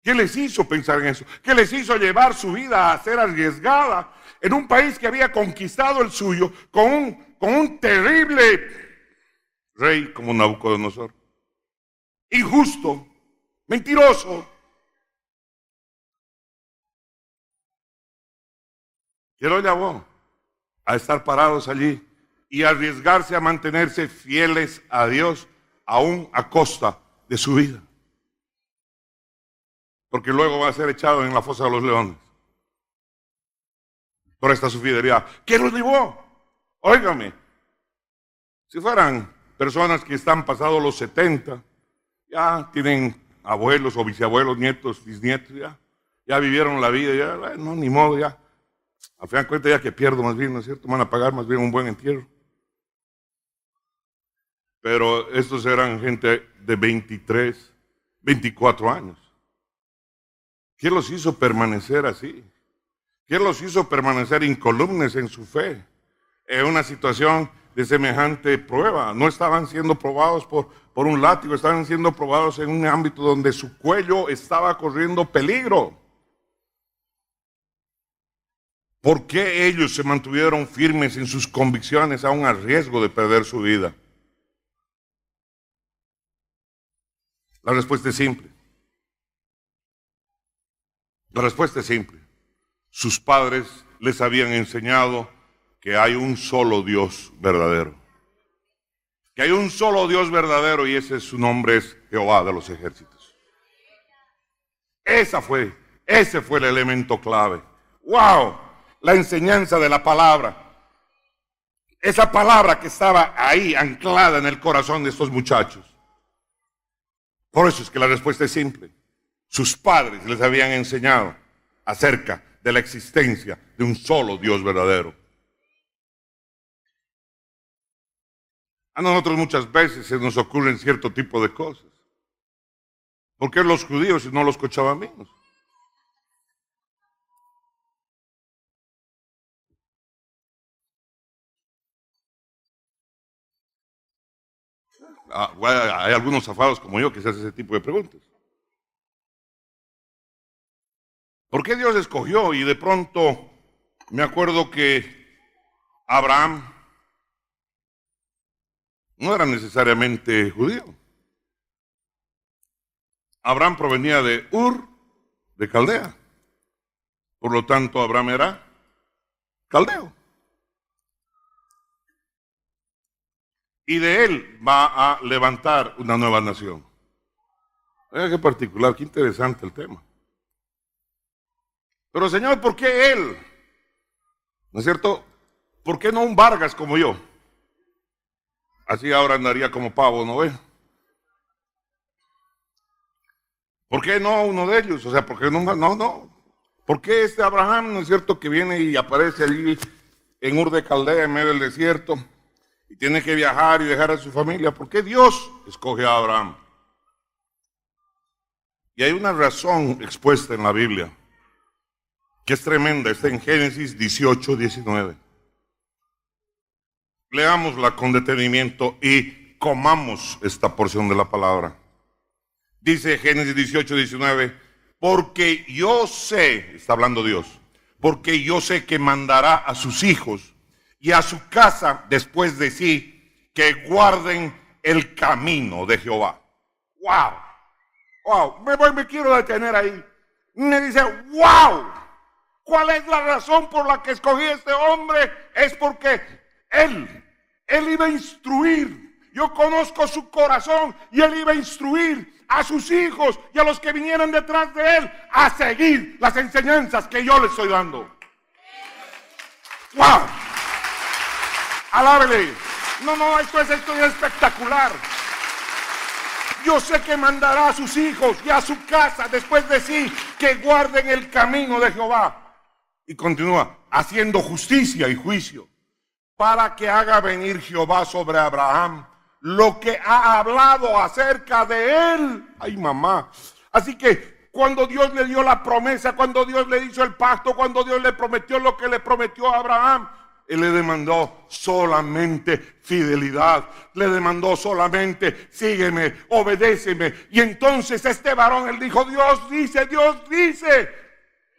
Speaker 2: ¿Qué les hizo pensar en eso? ¿Qué les hizo llevar su vida a ser arriesgada en un país que había conquistado el suyo con un terrible rey como Nabucodonosor? Injusto, mentiroso. ¿Qué lo llevó a estar parados allí y arriesgarse a mantenerse fieles a Dios aún a costa de su vida? Porque luego va a ser echado en la fosa de los leones por esta su fidelidad. ¿Qué los llevó? Óigame, si fueran personas que están pasados los 70, ya tienen abuelos o bisabuelos, nietos, bisnietos, ya vivieron la vida, ya, no, ni modo, ya. Al final de cuentas, ya que pierdo más bien, ¿no es cierto? Van a pagar más bien un buen entierro. Pero estos eran gente de 23, 24 años. ¿Qué los hizo permanecer así? ¿Qué los hizo permanecer incólumes en su fe? En una situación de semejante prueba. No estaban siendo probados por un látigo, estaban siendo probados en un ámbito donde su cuello estaba corriendo peligro. ¿Por qué ellos se mantuvieron firmes en sus convicciones aún a riesgo de perder su vida? La respuesta es simple. La respuesta es simple. Sus padres les habían enseñado que hay un solo Dios verdadero. Que hay un solo Dios verdadero y su nombre es Jehová de los ejércitos. Ese fue el elemento clave. ¡Wow! La enseñanza de la palabra. Esa palabra que estaba ahí anclada en el corazón de estos muchachos. Por eso es que la respuesta es simple. Sus padres les habían enseñado acerca de la existencia de un solo Dios verdadero. A nosotros muchas veces se nos ocurren cierto tipo de cosas. ¿Por qué los judíos y no los cochabaminos? Hay algunos zafados como yo que se hacen ese tipo de preguntas. ¿Por qué Dios escogió? Y de pronto me acuerdo que Abraham no era necesariamente judío. Abraham provenía de Ur, de Caldea. Por lo tanto, Abraham era caldeo. Y de él va a levantar una nueva nación. Oiga, qué particular, qué interesante el tema. Pero Señor, ¿por qué él? ¿No es cierto? ¿Por qué no un Vargas como yo? Así ahora andaría como pavo, ¿no ve? ¿Por qué no uno de ellos? O sea, ¿por qué no? ¿Por qué este Abraham, no es cierto, que viene y aparece allí en Ur de Caldea, en medio del desierto, y tiene que viajar y dejar a su familia? ¿Por qué Dios escoge a Abraham? Y hay una razón expuesta en la Biblia, que es tremenda, está en Génesis 18, 19. Leámosla con detenimiento y comamos esta porción de la palabra. Dice Génesis 18, 19, porque yo sé, está hablando Dios, porque yo sé que mandará a sus hijos y a su casa después de sí, que guarden el camino de Jehová. ¡Wow! Me quiero detener ahí. Me dice, ¡wow! ¿Cuál es la razón por la que escogí a este hombre? Es porque él iba a instruir. Yo conozco su corazón y él iba a instruir a sus hijos y a los que vinieran detrás de él a seguir las enseñanzas que yo les estoy dando. ¡Wow! Alábele. No, esto es espectacular. Yo sé que mandará a sus hijos y a su casa después de sí, que guarden el camino de Jehová. Y continúa, haciendo justicia y juicio, para que haga venir Jehová sobre Abraham lo que ha hablado acerca de él. Ay, mamá. Así que cuando Dios le dio la promesa, cuando Dios le hizo el pacto, cuando Dios le prometió lo que le prometió a Abraham, él le demandó solamente fidelidad, le demandó solamente sígueme, obedéceme. Y entonces este varón, él dijo, Dios dice,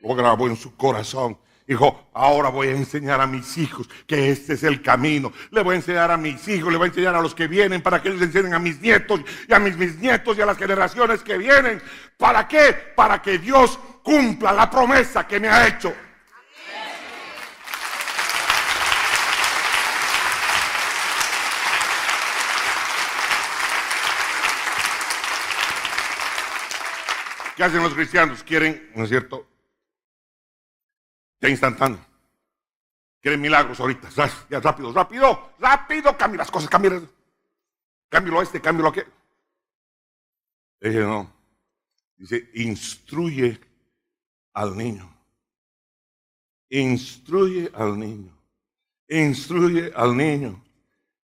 Speaker 2: lo grabó en su corazón. Dijo, ahora voy a enseñar a mis hijos que este es el camino. Le voy a enseñar a mis hijos, le voy a enseñar a los que vienen para que ellos enseñen a mis nietos y a mis bisnietos y a las generaciones que vienen. ¿Para qué? Para que Dios cumpla la promesa que me ha hecho. ¿Qué hacen los cristianos? Quieren, ¿no es cierto?, ya instantáneo. Quieren milagros ahorita. Ya rápido, cambia las cosas, cámbialo cámbialo aquel. Dije, no. Dice, instruye al niño.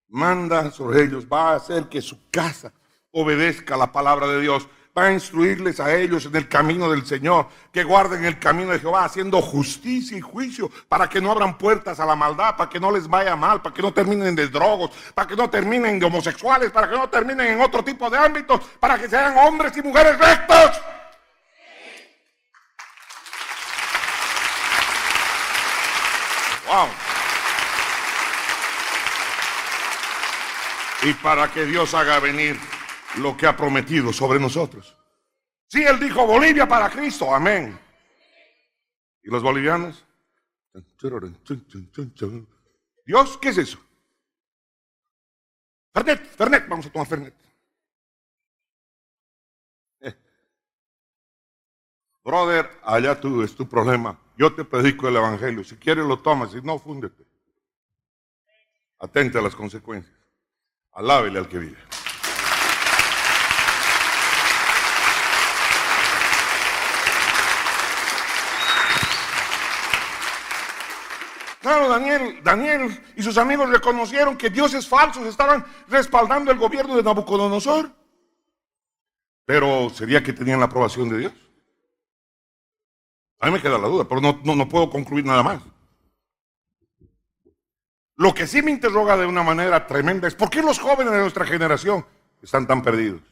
Speaker 2: Manda sobre ellos, va a hacer que su casa obedezca la palabra de Dios. Va a instruirles a ellos en el camino del Señor, que guarden el camino de Jehová, haciendo justicia y juicio, para que no abran puertas a la maldad, para que no les vaya mal, para que no terminen de drogos, para que no terminen de homosexuales, para que no terminen en otro tipo de ámbitos, para que sean hombres y mujeres rectos. Wow. Y para que Dios haga venir lo que ha prometido sobre nosotros. Sí, Él dijo Bolivia para Cristo, amén. ¿Y los bolivianos? Dios, ¿qué es eso? Fernet, vamos a tomar Fernet. Brother, allá tú, es tu problema. Yo te predico el evangelio. Si quieres lo tomas, si no, fúndete. Atente a las consecuencias. Alábele al que vive. Claro, Daniel y sus amigos reconocieron que dioses falsos estaban respaldando el gobierno de Nabucodonosor. Pero ¿sería que tenían la aprobación de Dios? A mí me queda la duda, pero no puedo concluir nada más. Lo que sí me interroga de una manera tremenda es ¿por qué los jóvenes de nuestra generación están tan perdidos?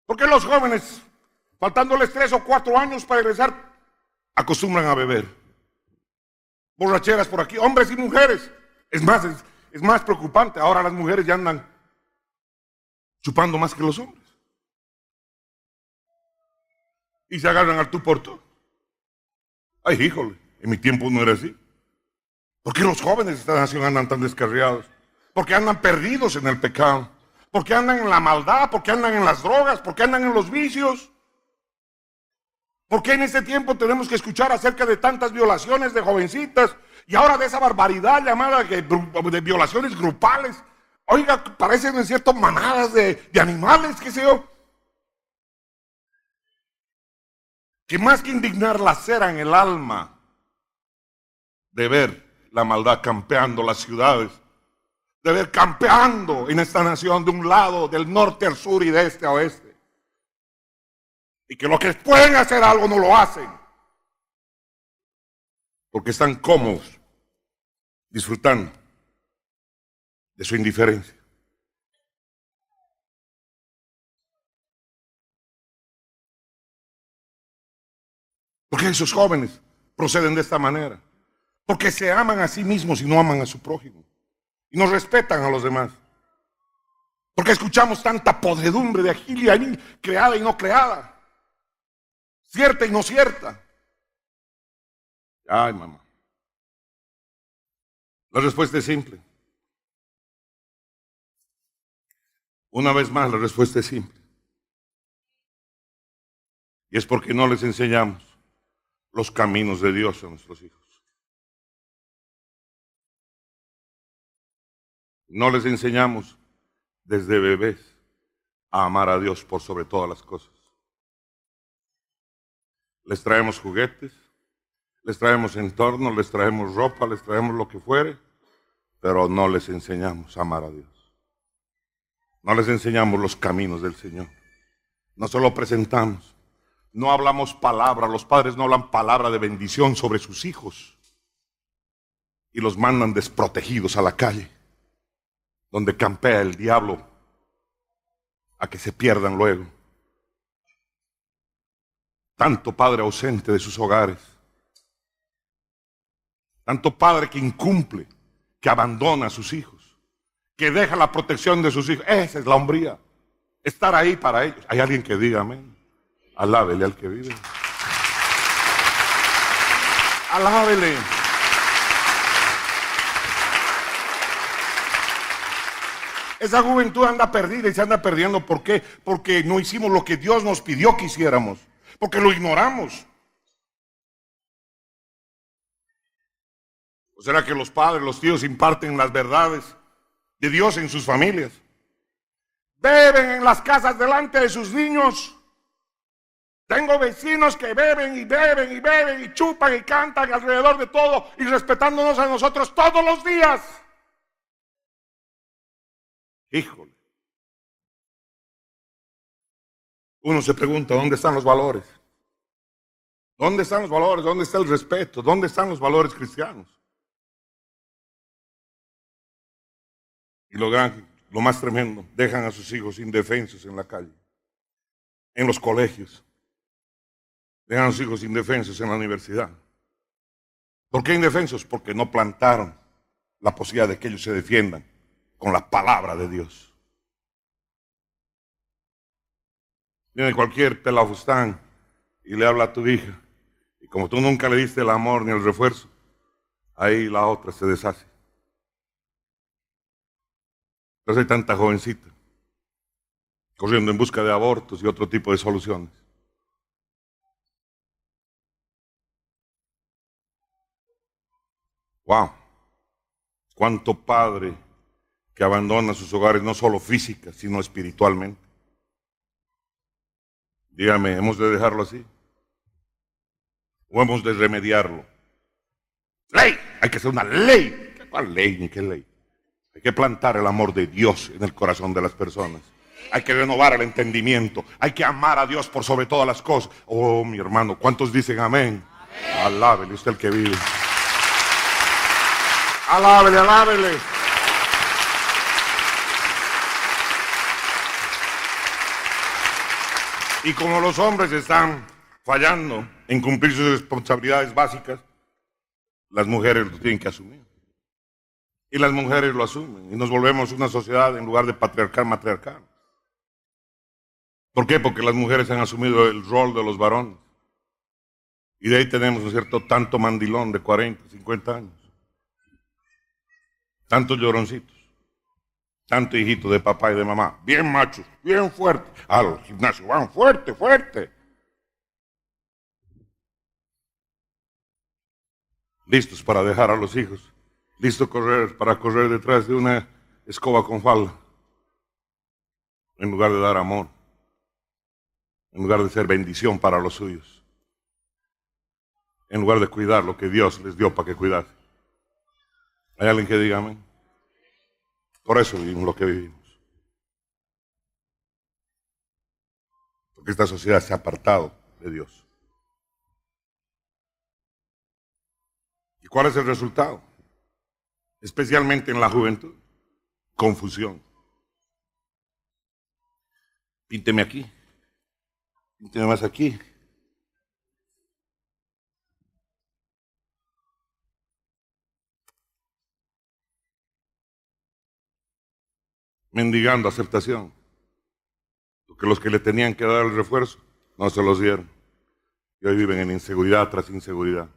Speaker 2: ¿Por qué los jóvenes, faltándoles 3 o 4 años para egresar, acostumbran a beber? Borracheras por aquí, hombres y mujeres. Es más preocupante. Ahora las mujeres ya andan chupando más que los hombres. Y se agarran al tú por tú. Ay, híjole, en mi tiempo no era así. ¿Por qué los jóvenes de esta nación andan tan descarriados? ¿Por qué andan perdidos en el pecado? ¿Por qué andan en la maldad? ¿Por qué andan en las drogas? ¿Por qué andan en los vicios? ¿Por qué en este tiempo tenemos que escuchar acerca de tantas violaciones de jovencitas y ahora de esa barbaridad llamada de violaciones grupales? Oiga, parecen en cierto manadas de animales, qué sé yo. Que más que indignar la cera en el alma de ver la maldad campeando las ciudades, de ver campeando en esta nación de un lado, del norte al sur y de este a oeste. Y que los que pueden hacer algo no lo hacen. Porque están cómodos, disfrutando de su indiferencia. Porque esos jóvenes proceden de esta manera. Porque se aman a sí mismos y no aman a su prójimo. Y no respetan a los demás. Porque escuchamos tanta podredumbre de aquí y allí, creada y no creada. Cierta y no cierta. Ay, mamá. La respuesta es simple. Una vez más, la respuesta es simple. Y es porque no les enseñamos los caminos de Dios a nuestros hijos. No les enseñamos desde bebés a amar a Dios por sobre todas las cosas. Les traemos juguetes, les traemos entorno, les traemos ropa, les traemos lo que fuere, pero no les enseñamos a amar a Dios. No les enseñamos los caminos del Señor. No se lo presentamos. No hablamos palabra. Los padres no hablan palabra de bendición sobre sus hijos. Y los mandan desprotegidos a la calle, donde campea el diablo a que se pierdan luego. Tanto padre ausente de sus hogares. Tanto padre que incumple, que abandona a sus hijos, que deja la protección de sus hijos. Esa es la hombría. Estar ahí para ellos. Hay alguien que diga amén. Alábele al que vive. Alábele. Esa juventud anda perdida y se anda perdiendo. ¿Por qué? Porque no hicimos lo que Dios nos pidió que hiciéramos. Porque lo ignoramos. ¿O será que los padres, los tíos imparten las verdades de Dios en sus familias? Beben en las casas delante de sus niños. Tengo vecinos que beben y beben y beben y chupan y cantan alrededor de todo y respetándonos a nosotros todos los días. Híjole. Uno se pregunta, ¿dónde están los valores? ¿Dónde están los valores? ¿Dónde está el respeto? ¿Dónde están los valores cristianos? Y lo más tremendo, dejan a sus hijos indefensos en la calle, en los colegios. Dejan a sus hijos indefensos en la universidad. ¿Por qué indefensos? Porque no plantaron la posibilidad de que ellos se defiendan con la palabra de Dios. Viene cualquier pelafustán y le habla a tu hija, y como tú nunca le diste el amor ni el refuerzo, ahí la otra se deshace. Entonces hay tanta jovencita corriendo en busca de abortos y otro tipo de soluciones. Wow, cuánto padre que abandona sus hogares no solo física, sino espiritualmente. Dígame, ¿hemos de dejarlo así? ¿O hemos de remediarlo? ¡Ley! Hay que hacer una ley. ¿Cuál ley ni qué ley? Hay que plantar el amor de Dios en el corazón de las personas. Hay que renovar el entendimiento. Hay que amar a Dios por sobre todas las cosas. Oh, mi hermano, ¿cuántos dicen amén? Amén. Alábele usted el que vive. Alábele, alábele. Y como los hombres están fallando en cumplir sus responsabilidades básicas, las mujeres lo tienen que asumir. Y las mujeres lo asumen. Y nos volvemos una sociedad en lugar de patriarcal, matriarcal. ¿Por qué? Porque las mujeres han asumido el rol de los varones. Y de ahí tenemos, ¿no es cierto?, tanto mandilón de 40, 50 años. Tantos lloroncitos. Tanto hijito de papá y de mamá. Bien machos, bien fuertes. Al gimnasio van fuerte, fuerte. Listos para dejar a los hijos. Listos para correr detrás de una escoba con falda. En lugar de dar amor. En lugar de ser bendición para los suyos. En lugar de cuidar lo que Dios les dio para que cuidase. ¿Hay alguien que diga amén? Por eso vivimos lo que vivimos. Porque esta sociedad se ha apartado de Dios. ¿Y cuál es el resultado? Especialmente en la juventud. Confusión. Pínteme aquí. Pínteme más aquí. Mendigando aceptación. Porque los que le tenían que dar el refuerzo no se los dieron. Y hoy viven en inseguridad tras inseguridad.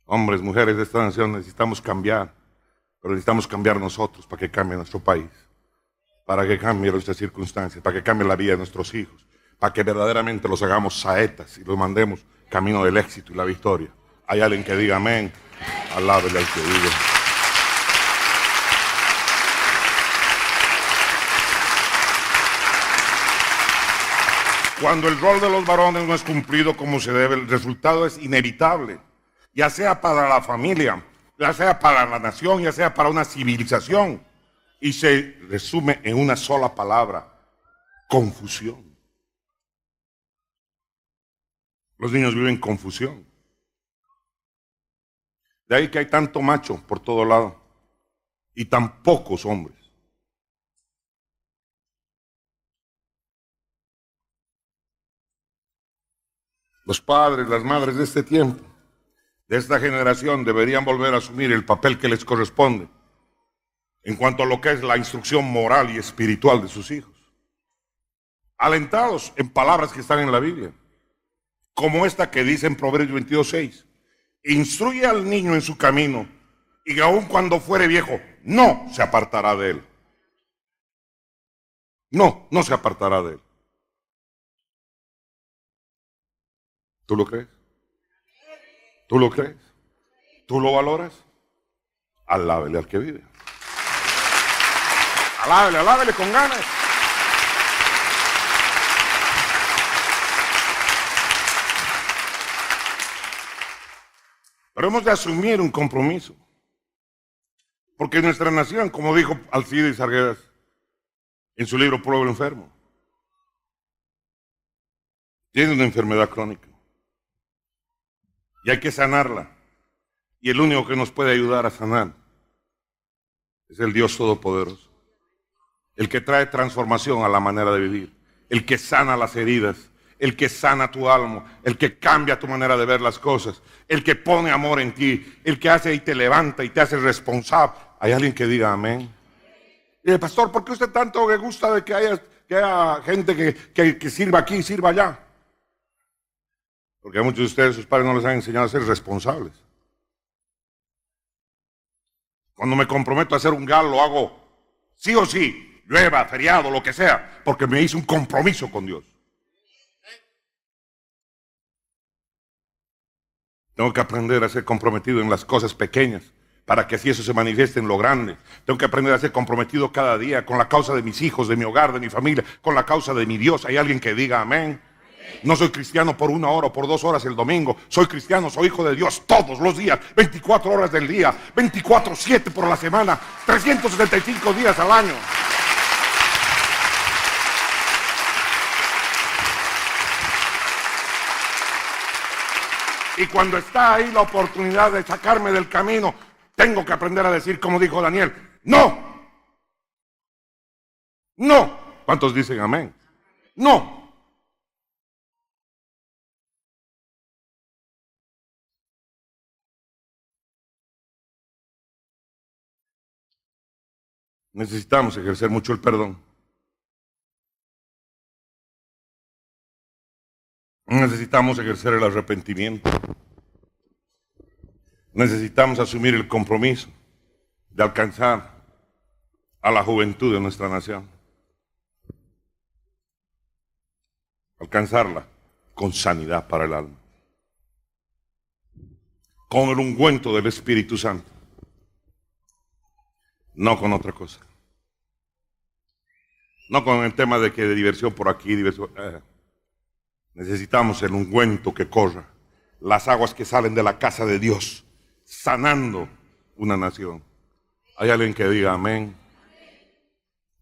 Speaker 2: Hombres, mujeres de esta nación necesitamos cambiar. Pero necesitamos cambiar nosotros para que cambie nuestro país. Para que cambie nuestras circunstancias. Para que cambie la vida de nuestros hijos. Para que verdaderamente los hagamos saetas y los mandemos camino del éxito y la victoria. Hay alguien que diga amén. Alábele al que diga. Cuando el rol de los varones no es cumplido como se debe, el resultado es inevitable, ya sea para la familia, ya sea para la nación, ya sea para una civilización, y se resume en una sola palabra: confusión. Los niños viven confusión. De ahí que hay tanto macho por todo lado y tan pocos hombres. Los padres, las madres de este tiempo, de esta generación, deberían volver a asumir el papel que les corresponde en cuanto a lo que es la instrucción moral y espiritual de sus hijos. Alentados en palabras que están en la Biblia, como esta que dice en Proverbios 22:6. Instruye al niño en su camino, y aun cuando fuere viejo, no se apartará de él. No se apartará de él. ¿Tú lo crees? ¿Tú lo crees? ¿Tú lo valoras? Alábele al que vive. Alábele, alábele con ganas. Pero hemos de asumir un compromiso. Porque nuestra nación, como dijo Alcides Arguedas en su libro Pueblo Enfermo, tiene una enfermedad crónica. Y hay que sanarla. Y el único que nos puede ayudar a sanar es el Dios Todopoderoso. El que trae transformación a la manera de vivir. El que sana las heridas. el que sana tu alma, el que cambia tu manera de ver las cosas, el que pone amor en ti, el que hace y te levanta y te hace responsable. ¿Hay alguien que diga amén? Y el pastor, ¿por qué usted tanto le gusta de que haya gente que sirva aquí y sirva allá? Porque a muchos de ustedes, sus padres no les han enseñado a ser responsables. Cuando me comprometo a hacer un gal, lo hago sí o sí, llueva, feriado, lo que sea, porque me hice un compromiso con Dios. Tengo que aprender a ser comprometido en las cosas pequeñas, para que así eso se manifieste en lo grande. Tengo que aprender a ser comprometido cada día con la causa de mis hijos, de mi hogar, de mi familia, con la causa de mi Dios. ¿Hay alguien que diga amén? No soy cristiano por 1 hora o por 2 horas el domingo. Soy cristiano, soy hijo de Dios todos los días, 24 horas del día, 24/7 por la semana, 365 días al año. Y cuando está ahí la oportunidad de sacarme del camino, tengo que aprender a decir, como dijo Daniel, no. No. ¿Cuántos dicen amén? No. Necesitamos ejercer mucho el perdón. Necesitamos ejercer el arrepentimiento. Necesitamos asumir el compromiso de alcanzar a la juventud de nuestra nación. Alcanzarla con sanidad para el alma. Con el ungüento del Espíritu Santo. No con otra cosa. No con el tema de que de diversión por aquí, diversión. Necesitamos el ungüento que corra. Las aguas que salen de la casa de Dios, sanando una nación. ¿Hay alguien que diga amén?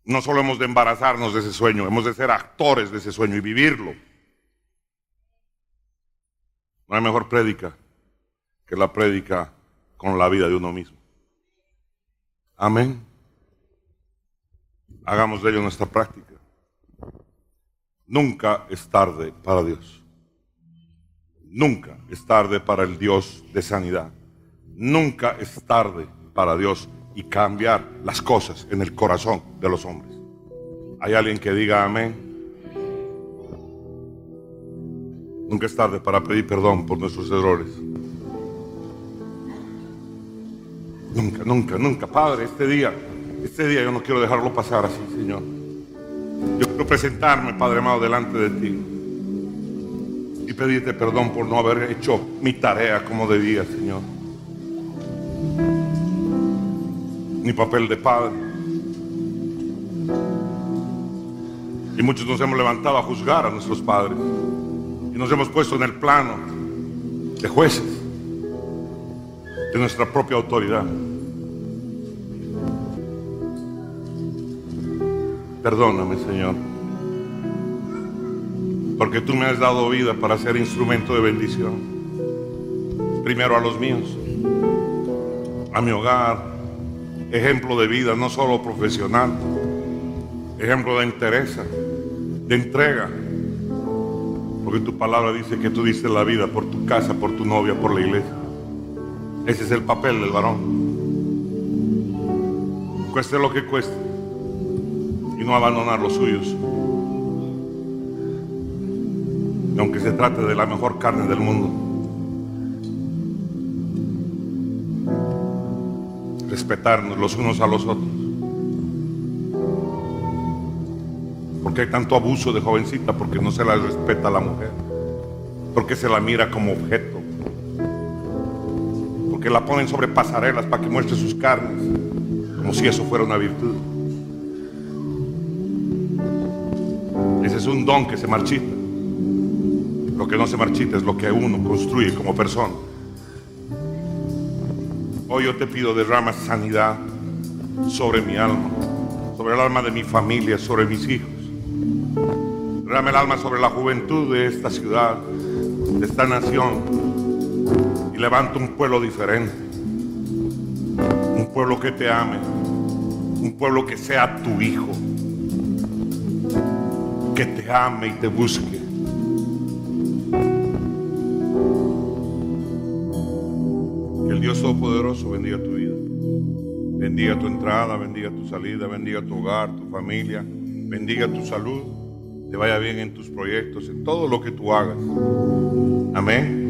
Speaker 2: No solo hemos de embarazarnos de ese sueño, hemos de ser actores de ese sueño y vivirlo. No hay mejor prédica que la prédica con la vida de uno mismo. Amén. Hagamos de ello nuestra práctica. Nunca es tarde para Dios. Nunca es tarde para el Dios de sanidad. Nunca es tarde para Dios y cambiar las cosas en el corazón de los hombres. ¿Hay alguien que diga amén? Nunca es tarde para pedir perdón por nuestros errores. Nunca, nunca, nunca. Padre, este día yo no quiero dejarlo pasar así, Señor. Yo quiero presentarme, Padre amado, delante de ti y pedirte perdón por no haber hecho mi tarea como debía, Señor. Mi papel de padre. Y muchos nos hemos levantado a juzgar a nuestros padres y nos hemos puesto en el plano de jueces de nuestra propia autoridad. Perdóname, Señor, porque tú me has dado vida para ser instrumento de bendición. Primero a los míos, a mi hogar, ejemplo de vida, no solo profesional, ejemplo de entereza, de entrega, porque tu palabra dice que tú diste la vida por tu casa, por tu novia, por la iglesia. Ese es el papel del varón. Cueste lo que cueste. Y no abandonar los suyos. Y aunque se trate de la mejor carne del mundo, respetarnos los unos a los otros. Porque hay tanto abuso de jovencita, porque no se la respeta a la mujer, porque se la mira como objeto, porque la ponen sobre pasarelas para que muestre sus carnes, como si eso fuera una virtud. Ese es un don que se marchita. Lo que no se marchita es lo que uno construye como persona. Hoy yo te pido, derrama sanidad sobre mi alma, sobre el alma de mi familia, sobre mis hijos. Derrama el alma sobre la juventud de esta ciudad, de esta nación, y levanta un pueblo diferente, un pueblo que te ame, un pueblo que sea tu hijo, que te ame y te busque, Que el Dios Todopoderoso bendiga tu vida. Bendiga tu entrada, bendiga tu salida, bendiga tu hogar, tu familia, bendiga tu salud, te vaya bien en tus proyectos, en todo lo que tú hagas. Amén.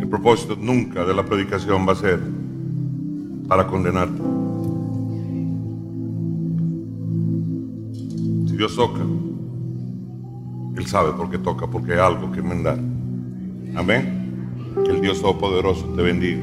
Speaker 2: El propósito nunca de la predicación va a ser para condenarte. Si Dios toca, Él sabe por qué toca, porque hay algo que enmendar. Amén. Que el Dios Todopoderoso te bendiga.